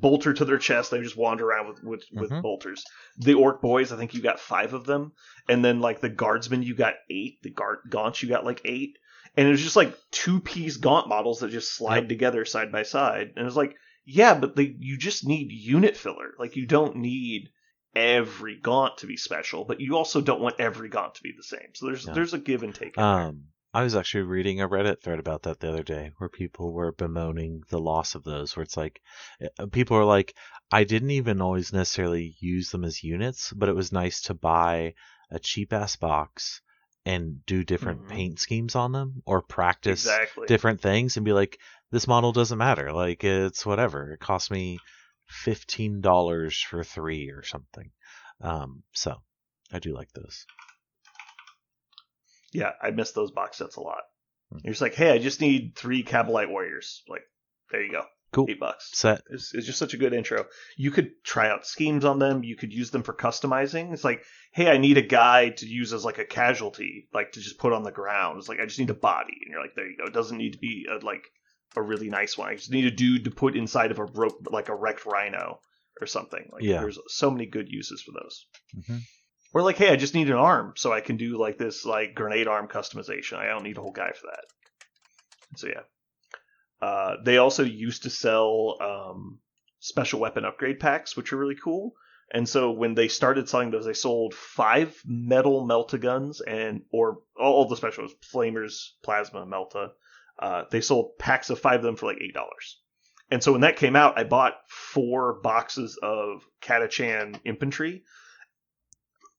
bolter to their chest. They just wander around with bolters. The Orc Boys, I think you got 5 of them. And then, like, the Guardsmen, you got 8. The Gaunts, you got, like, 8. And it was just, like, 2-piece Gaunt models that just slide together side by side. And it was like, yeah, but you just need unit filler. Like, you don't need every Gaunt to be special, but you also don't want every Gaunt to be the same. So there's a give and take. I was actually reading a Reddit thread about that the other day where people were bemoaning the loss of those, where it's like, people are like, I didn't even always necessarily use them as units, but it was nice to buy a cheap-ass box and do different paint schemes on them or practice different things and be like, this model doesn't matter. Like, it's whatever. It cost me $15 for 3 or something. So I do like those. Yeah, I miss those box sets a lot. You're just like, hey, I just need 3 Cabalite Warriors. Like, there you go. Cool. $8. Set. It's just such a good intro. You could try out schemes on them. You could use them for customizing. It's like, hey, I need a guy to use as like a casualty, like to just put on the ground. It's like, I just need a body. And you're like, there you go. It doesn't need to be a really nice one. I just need a dude to put inside of a rope, like a wrecked rhino or something. Like, there's so many good uses for those. Or like, hey, I just need an arm so I can do like this like grenade arm customization. I don't need a whole guy for that. So yeah. They also used to sell special weapon upgrade packs, which are really cool. And so when they started selling those, they sold 5 metal melta guns or all the specials, flamers, plasma, melta. They sold packs of 5 of them for like $8. And so when that came out, I bought 4 boxes of Catachan infantry.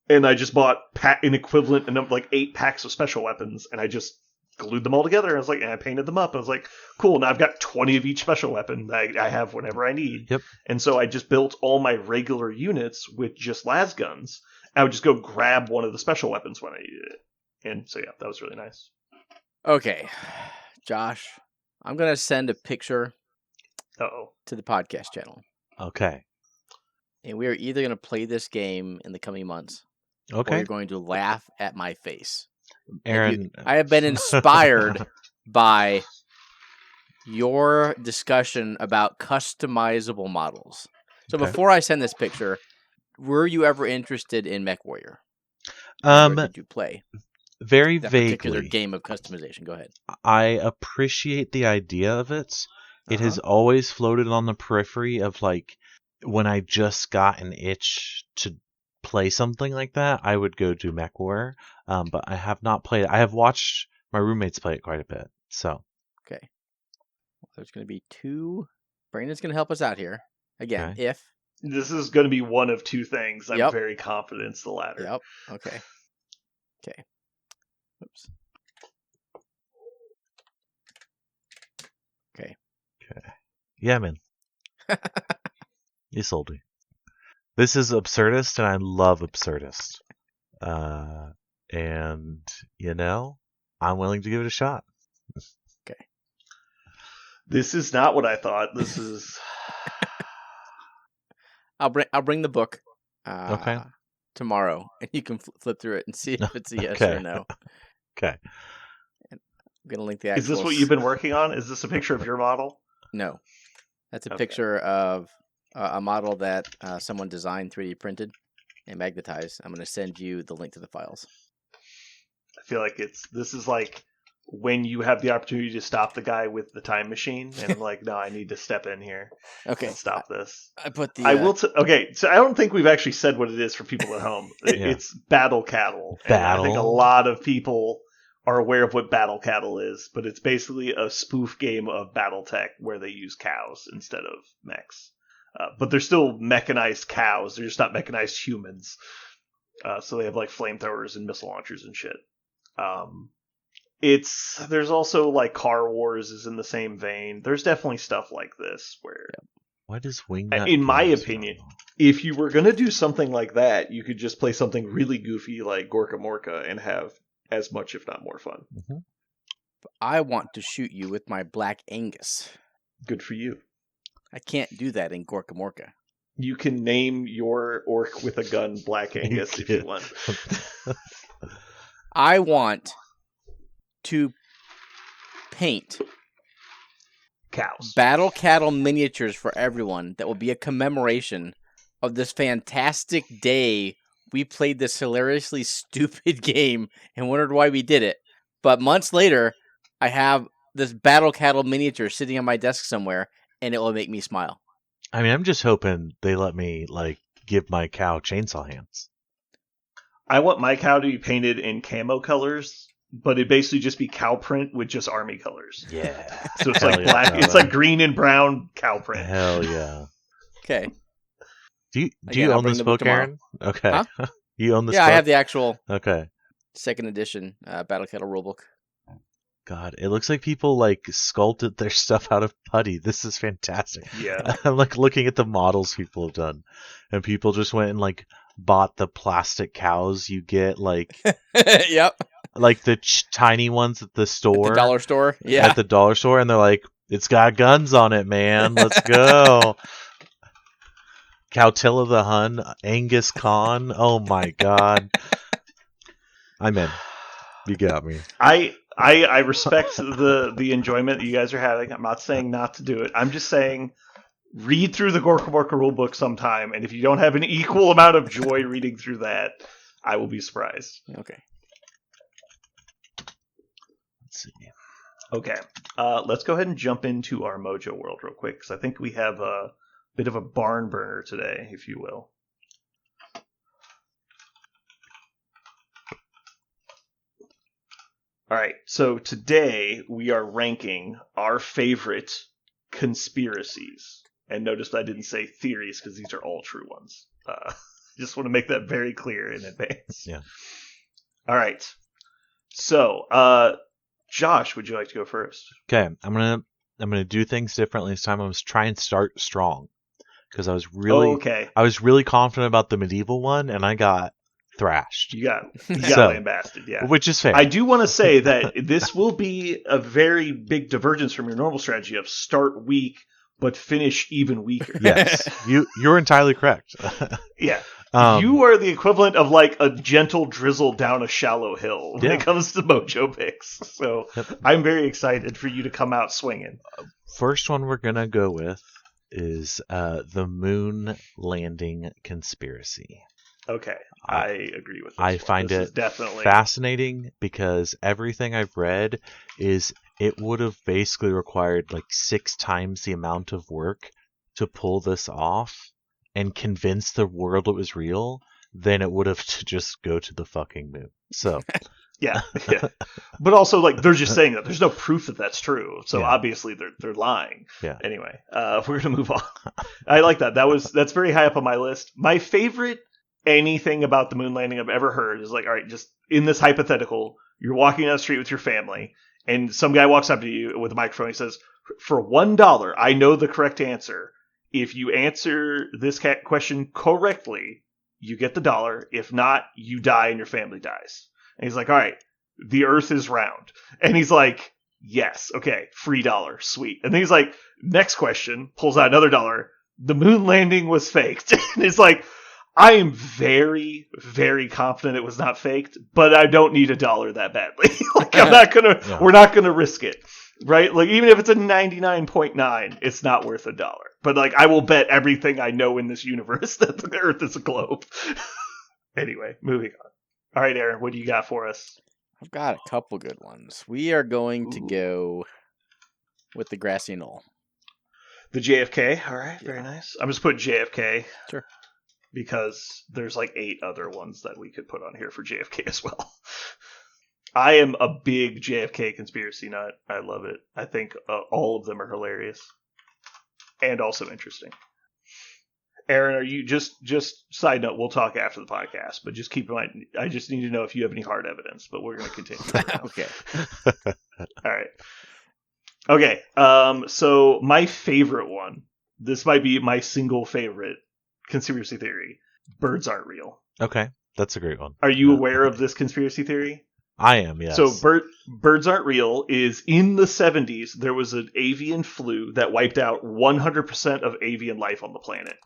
And I just bought an equivalent of like 8 packs of special weapons, and I just glued them all together. And I was like, and I painted them up. I was like, cool. Now I've got 20 of each special weapon that I have whenever I need. Yep. And so I just built all my regular units with just las guns. I would just go grab one of the special weapons when I needed it. And so yeah, that was really nice. Okay, Josh, I'm gonna send a picture to the podcast channel. Okay. And we are either gonna play this game in the coming months. Okay. Or you're going to laugh at my face. Aaron, I have been inspired by your discussion about customizable models. So before I send this picture, were you ever interested in MechWarrior? Or did you play very that vaguely particular game of customization? Go ahead. I appreciate the idea of it. It has always floated on the periphery of like when I just got an itch to play something like that, I would go do MechWarrior, but I have not played it. I have watched my roommates play it quite a bit. So okay, there's going to be 2. Brandon's going to help us out here again. Okay. If this is going to be one of 2 things, I'm very confident it's the latter. Yep. Okay. Oops. Okay. Yeah, man. You sold me. This is Absurdist, and I love Absurdist. And, I'm willing to give it a shot. Okay. This is not what I thought. This is... I'll bring the book Okay. tomorrow, and you can flip through it and see if it's a yes or a no. Okay. I'm going to link the actual... Is this what you've been working on? Is this a picture of your model? No. That's a picture of a model that someone designed, 3D printed, and magnetized. I'm going to send you the link to the files. I feel like this is like when you have the opportunity to stop the guy with the time machine, and like, no, I need to step in here. Okay. And stop this. I put the. I will. Okay, so I don't think we've actually said what it is for people at home. It's Battle Cattle. Battle. And I think a lot of people are aware of what Battle Cattle is, but it's basically a spoof game of BattleTech where they use cows instead of mechs. But they're still mechanized cows. They're just not mechanized humans. So they have like flamethrowers and missile launchers and shit. There's also like Car Wars is in the same vein. There's definitely stuff like this where, What is Wingnut? in my Games opinion, about? if you were gonna do something like that, you could just play something really goofy like Gorka Morka and have as much, if not more, fun. Mhm. I want to shoot you with my Black Angus. Good for you. I can't do that in Gorka Morka. You can name your orc with a gun Black Angus if you want. I want to paint Cows. battle cattle miniatures for everyone that will be a commemoration of this fantastic day we played this hilariously stupid game and wondered why we did it. But months later, I have this battle cattle miniature sitting on my desk somewhere, and it will make me smile. I mean, I'm just hoping they let me like give my cow chainsaw hands. I want my cow to be painted in camo colors, but it basically just be cow print with just army colors. Yeah. So it's Hell like yeah, black. brother. It's like green and brown cow print. Hell yeah. Okay. Do you Again, I'll own bring this the book book, Aaron? Okay. Huh? You own this Yeah, book? I have the actual Okay. second edition Battle Kettle rulebook. God, it looks like people like sculpted their stuff out of putty. This is fantastic. Yeah. I'm like looking at the models people have done, and people just went and like bought the plastic cows you get, like Yep. like the tiny ones at the store, At the dollar store. Yeah. at the dollar store, and they're like, "It's got guns on it, man. Let's go." Cowtilla the Hun, Angus Khan. Oh my god, I'm in. You got me. I respect the enjoyment that you guys are having. I'm not saying not to do it. I'm just saying read through the Gorka Morka rulebook sometime, and if you don't have an equal amount of joy reading through that, I will be surprised. Okay. Let's see. Okay, let's go ahead and jump into our Mojo World real quick, because I think we have a bit of a barn burner today, if you will. All right, so today we are ranking our favorite conspiracies. And notice I didn't say theories, because these are all true ones. Just want to make that very clear in advance. Yeah. All right. So, Josh, would you like to go first? Okay, I'm gonna do things differently this time. I'm gonna try and start strong because I was Okay. really confident about the medieval one, and I got thrashed, You got So- lambasted, yeah. which is fair. I do want to say that this will be a very big divergence from your normal strategy of start weak but finish even weaker. Yes, you're entirely correct. Yeah. Um, You are the equivalent of like a gentle drizzle down a shallow hill when Yeah. it comes to Mojo picks. So Yep. I'm very excited for you to come out swinging. First one we're gonna go with is the moon landing conspiracy. Okay, I agree with this. I one. find This it is definitely fascinating because everything I've read is it would have basically required like 6 times the amount of work to pull this off and convince the world it was real than it would have to just go to the fucking moon. So yeah. But also, like, they're just saying that there's no proof that that's true. So Yeah. obviously they're lying. Yeah. Anyway, we're gonna move on. I like that. That's very high up on my list. My favorite anything about the moon landing I've ever heard is like, all right, just in this hypothetical, you're walking down the street with your family, and some guy walks up to you with a microphone. He says, "For $1, I know the correct answer. If you answer this question correctly, you get the dollar. If not, you die and your family dies." And he's like, "All right, the Earth is round." And he's like, "Yes, okay, free dollar, sweet." And then he's like, "Next question," pulls out another dollar. "The moon landing was faked." And it's like, I am very, very confident it was not faked, but I don't need a dollar that badly. Like, I'm not gonna, Yeah. we're not gonna risk it, right? Like, even if it's a 99.9, it's not worth a dollar. But like, I will bet everything I know in this universe that the Earth is a globe. Anyway, moving on. All right, Aaron, what do you got for us? I've got a couple good ones. We are going to Ooh. go with the grassy knoll. The JFK. All right, very nice. I'm just putting JFK. Sure. Because there's like 8 other ones that we could put on here for JFK as well. I am a big JFK conspiracy nut. I love it. I think all of them are hilarious and also interesting. Aaron, are you just side note? We'll talk after the podcast, but just keep in mind. I just need to know if you have any hard evidence. But we're going to continue. Okay. All right. Okay. So my favorite one. This might be my single favorite conspiracy theory. Birds aren't real. Okay, that's a great one. Are you aware of this conspiracy theory? I am, yes. So birds aren't real is in the 70s, there was an avian flu that wiped out 100% of avian life on the planet.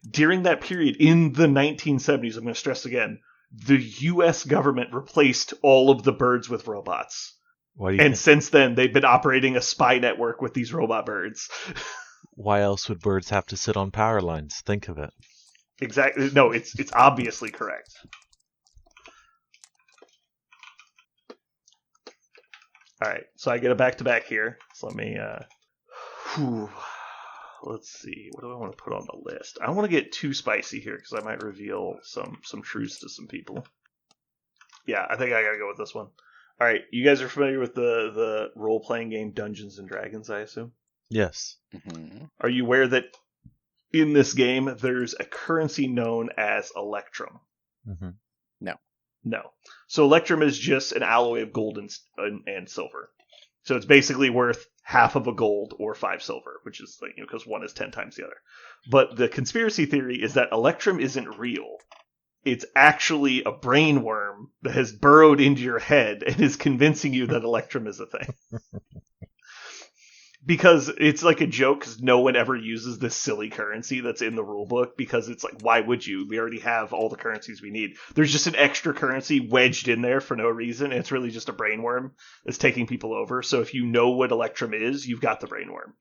During that period, in the 1970s, I'm going to stress again, the U.S. government replaced all of the birds with robots. Why do you And think? since then, they've been operating a spy network with these robot birds. Why else would birds have to sit on power lines? Think of it. Exactly. No, it's obviously correct. All right, so I get a back-to-back here. So let me, let's see. What do I want to put on the list? I don't want to get too spicy here because I might reveal some truths to some people. Yeah, I think I gotta go with this one. All right, you guys are familiar with the role-playing game Dungeons and Dragons, I assume? Yes. Mm-hmm. Are you aware that in this game there's a currency known as Electrum? Mm-hmm. No. So Electrum is just an alloy of gold and silver. So it's basically worth half of a gold or 5 silver, which is because one is 10 times the other. But the conspiracy theory is that Electrum isn't real. It's actually a brain worm that has burrowed into your head and is convincing you that Electrum is a thing. Because it's like a joke because no one ever uses this silly currency that's in the rulebook because it's like, why would you? We already have all the currencies we need. There's just an extra currency wedged in there for no reason. And it's really just a brain worm that's taking people over. So if you know what Electrum is, you've got the brain worm.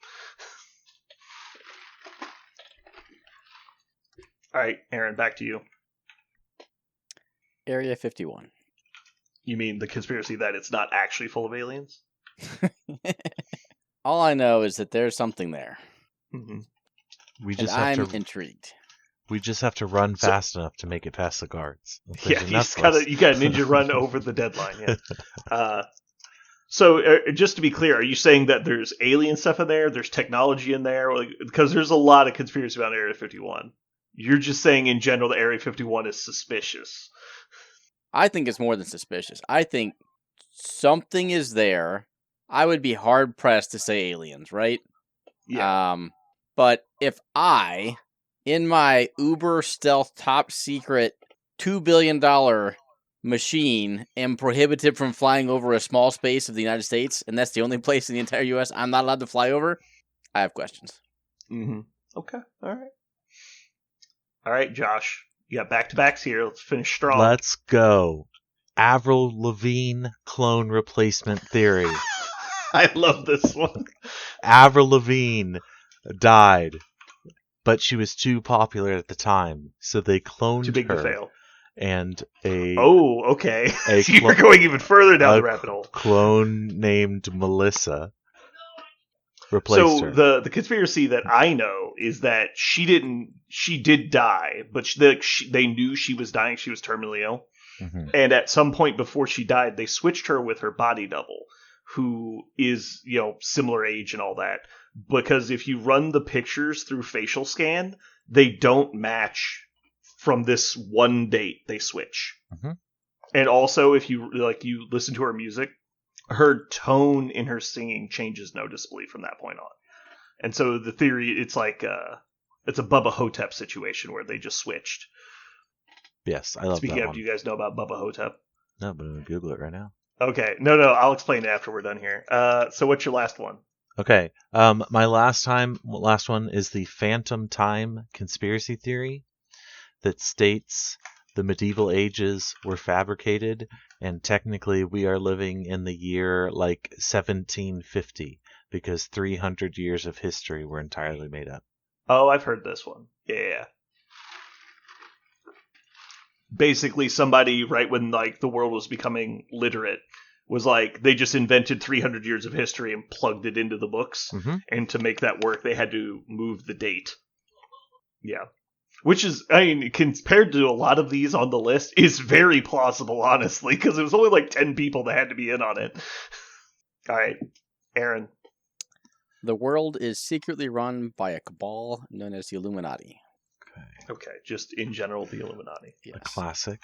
All right, Aaron, back to you. Area 51. You mean the conspiracy that it's not actually full of aliens? All I know is that there's something there. Mm-hmm. We And just I'm have to. intrigued. We just have to run fast enough to make it past the guards. If there's Yeah, enough you of us. got a ninja run over the deadline. Yeah. So just to be clear, are you saying that there's alien stuff in there? There's technology in there? Because there's a lot of conspiracy about Area 51. You're just saying in general that Area 51 is suspicious. I think it's more than suspicious. I think something is there. I would be hard pressed to say aliens, right? Yeah. But if I, in my uber stealth top secret $2 billion machine, am prohibited from flying over a small space of the United States, and that's the only place in the entire U.S. I'm not allowed to fly over, I have questions. Mm-hmm. Okay. All right, Josh. You got back-to-backs here. Let's finish strong. Let's go. Avril Lavigne clone replacement theory. I love this one. Avril Lavigne died, but she was too popular at the time, so they cloned Too big her. to fail. And a okay. a So you're going even further down the rabbit hole. Clone named Melissa replaced her. So the conspiracy that I know is that she did die, but they knew she was dying. She was terminally ill. Mm-hmm. And at some point before she died, they switched her with her body double, who is, similar age and all that. Because if you run the pictures through facial scan, they don't match from this one date. They switch. Mm-hmm. And also, if you listen to her music, her tone in her singing changes noticeably from that point on. And so the theory, it's like it's a Bubba Hotep situation where they just switched. Yes, I love Speaking that of, one. do you guys know about Bubba Hotep? No, but I'm going to Google it right now. Okay. No, I'll explain it after we're done here. So what's your last one? Okay. My last one is the Phantom Time conspiracy theory that states the medieval ages were fabricated and technically we are living in the year 1750 because 300 years of history were entirely made up. Oh, I've heard this one. Yeah. Basically, somebody right when the world was becoming literate was they just invented 300 years of history and plugged it into the books. Mm-hmm. And to make that work, they had to move the date. Yeah. Which is, compared to a lot of these on the list, is very plausible, honestly, because it was only 10 people that had to be in on it. All right, Aaron. The world is secretly run by a cabal known as the Illuminati. Okay. Okay, just in general, the Illuminati. A classic.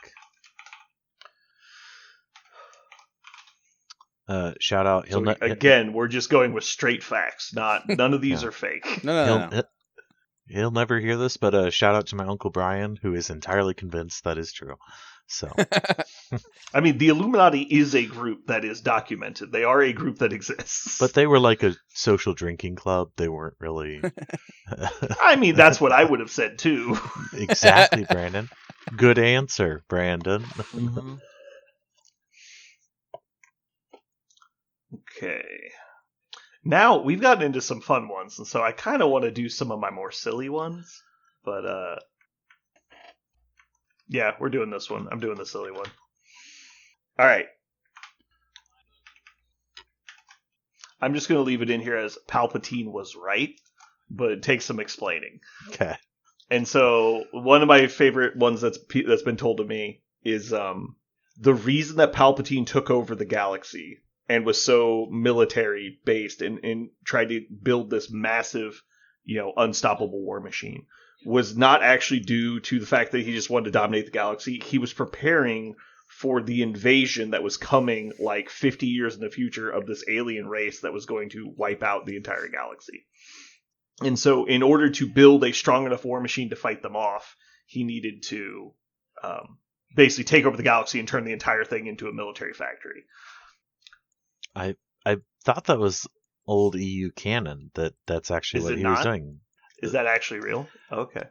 Shout out. Again, we're just going with straight facts. None of these are fake. No. He'll never hear this, but shout out to my Uncle Brian, who is entirely convinced that is true. So, I mean, the Illuminati is a group that is documented. They are a group that exists. but they were like a social drinking club. They weren't really. I mean, that's what I would have said too. Exactly, Brandon. Good answer, Brandon. Mm-hmm. Okay. Now we've gotten into some fun ones, and so I kind of want to do some of my more silly ones. But yeah, we're doing this one. I'm doing the silly one. All right. I'm just going to leave it in here as Palpatine was right, but it takes some explaining. Okay. And so one of my favorite ones that's been told to me is the reason that Palpatine took over the galaxy and was so military based and tried to build this massive, unstoppable war machine was not actually due to the fact that he just wanted to dominate the galaxy. He was preparing for the invasion that was coming like 50 years in the future of this alien race that was going to wipe out the entire galaxy. And so in order to build a strong enough war machine to fight them off, he needed to basically take over the galaxy and turn the entire thing into a military factory. I thought that was old EU canon. That's actually what he was doing. Is that actually real? Okay.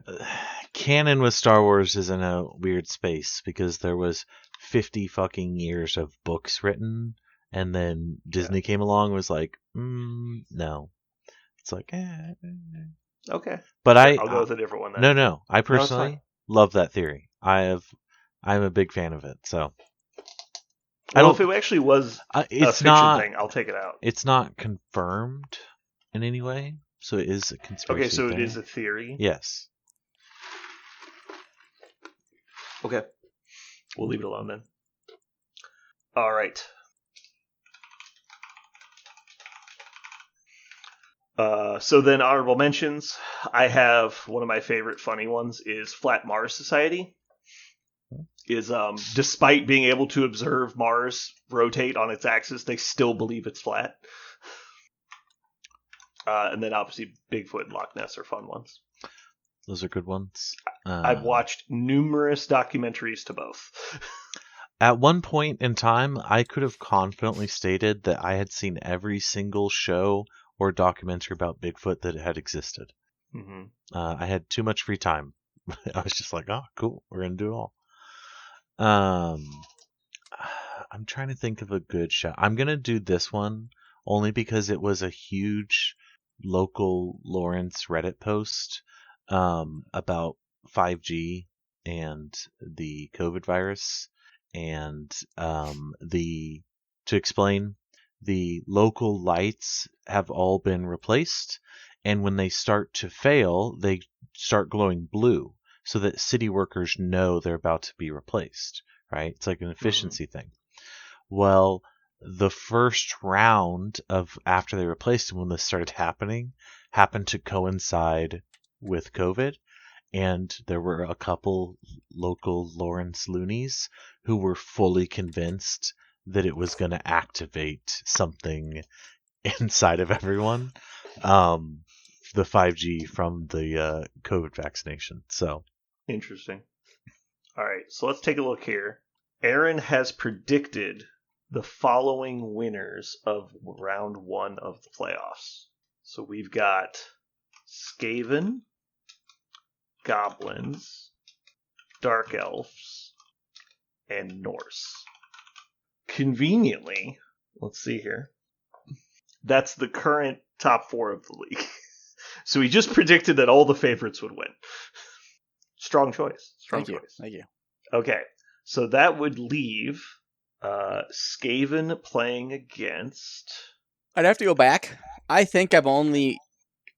Canon with Star Wars is in a weird space because there was 50 fucking years of books written, and then Disney came along and was like, no. It's like, Okay. But I'll go with a different one then. No. I personally love that theory. I'm a big fan of it. So. Well, if it actually was a fiction thing, I'll take it out. It's not confirmed in any way, so it is a conspiracy. Okay, so thing. it is a theory? Yes. Okay. We'll leave it alone then. All right. So then honorable mentions. I have one of my favorite funny ones is Flat Mars Society. Is despite being able to observe Mars rotate on its axis, they still believe it's flat. And then obviously Bigfoot and Loch Ness are fun ones. Those are good ones. I've watched numerous documentaries to both. At one point in time, I could have confidently stated that I had seen every single show or documentary about Bigfoot that had existed. Mm-hmm. I had too much free time. I was just like, oh, cool, we're going to do it all. I'm trying to think of a good show. I'm going to do this one only because it was a huge local Lawrence Reddit post about 5G and the COVID virus. And to explain, the local lights have all been replaced. And when they start to fail, they start glowing blue, so that city workers know they're about to be replaced, right? It's like an efficiency thing. Well, the first round of after they replaced them, when this started happened to coincide with COVID. And there were a couple local Lawrence loonies who were fully convinced that it was going to activate something inside of everyone. The 5G from the COVID vaccination. So interesting. All right, so let's take a look here. Aaron has predicted the following winners of round 1 of the playoffs. So we've got Skaven, Goblins, Dark Elves, and Norse. Conveniently, let's see here. That's the current top 4 of the league. So he just predicted that all the favorites would win. Strong choice. Thank you. Okay, so that would leave Skaven playing against... I'd have to go back. I think I've only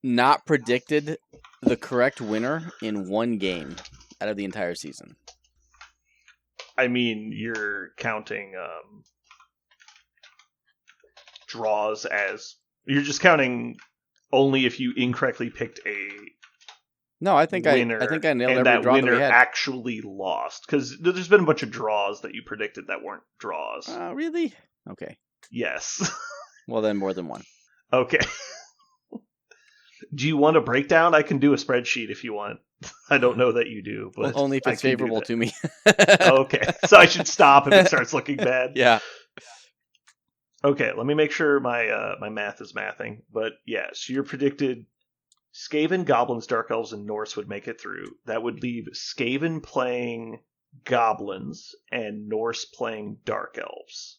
not predicted the correct winner in one game out of the entire season. I mean, you're counting draws as... You're just counting only if you incorrectly picked a No, I think winner, I think I nailed and every that draw that winner we had. actually lost. Because there's been a bunch of draws that you predicted that weren't draws. Really? Okay. Yes. Well, then more than one. Okay. Do you want a breakdown? I can do a spreadsheet if you want. I don't know that you do, but Well, only if I it's can do favorable that. to me. Okay, so I should stop if it starts looking bad. Yeah. Okay, let me make sure my my math is mathing. But yeah, so you're predicted Skaven, Goblins, Dark Elves, and Norse would make it through. That would leave Skaven playing Goblins and Norse playing Dark Elves.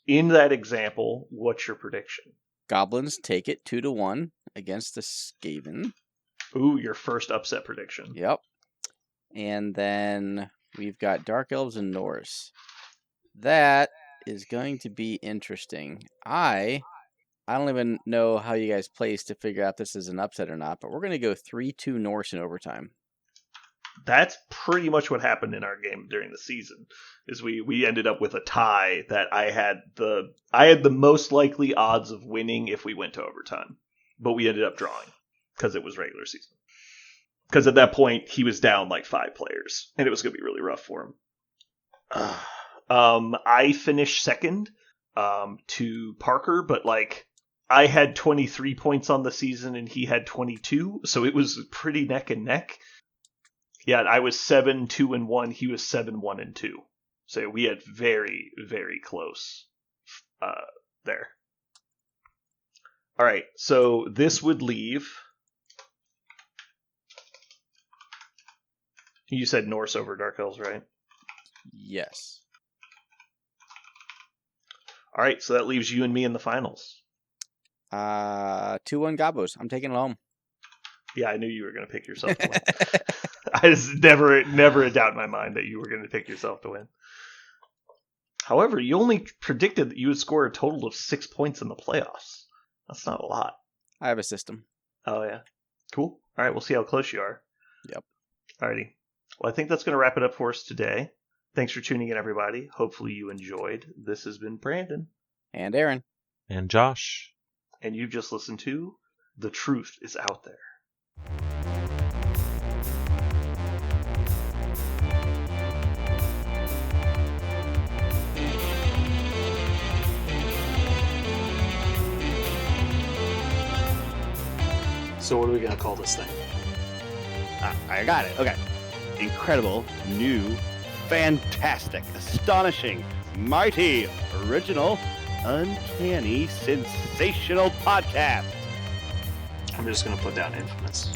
In that example, what's your prediction? Goblins take it 2-1 against the Skaven. Ooh, your first upset prediction. Yep. And then we've got Dark Elves and Norse. That is going to be interesting. I don't even know how you guys placed to figure out this is an upset or not, but we're going to go 3-2 Norse in overtime. That's pretty much what happened in our game during the season. Is we ended up with a tie that I had the most likely odds of winning if we went to overtime, but we ended up drawing because it was regular season. Because at that point he was down like 5 players, and it was going to be really rough for him. I finished second to Parker, but like I had 23 points on the season and he had 22, so it was pretty neck and neck. Yeah, I was 7-2-1. He was 7-1-2. So we had very, very close there. All right, so this would leave. You said Norse over Dark Elves, right? Yes. All right, so that leaves you and me in the finals. 2-1 Gobos. I'm taking it home. Yeah, I knew you were going to pick yourself to win. I just never a doubt in my mind that you were going to pick yourself to win. However, you only predicted that you would score a total of 6 points in the playoffs. That's not a lot. I have a system. Oh, yeah. Cool. All right, we'll see how close you are. Yep. Alrighty. Well, I think that's going to wrap it up for us today. Thanks for tuning in, everybody. Hopefully you enjoyed. This has been Brandon. And Aaron. And Josh. And you just listened to The Truth is Out There. So what are we going to call this thing? I got it. Okay. Incredible, new, fantastic, astonishing, mighty, original, uncanny, sensational podcast. I'm just going to put down infamous.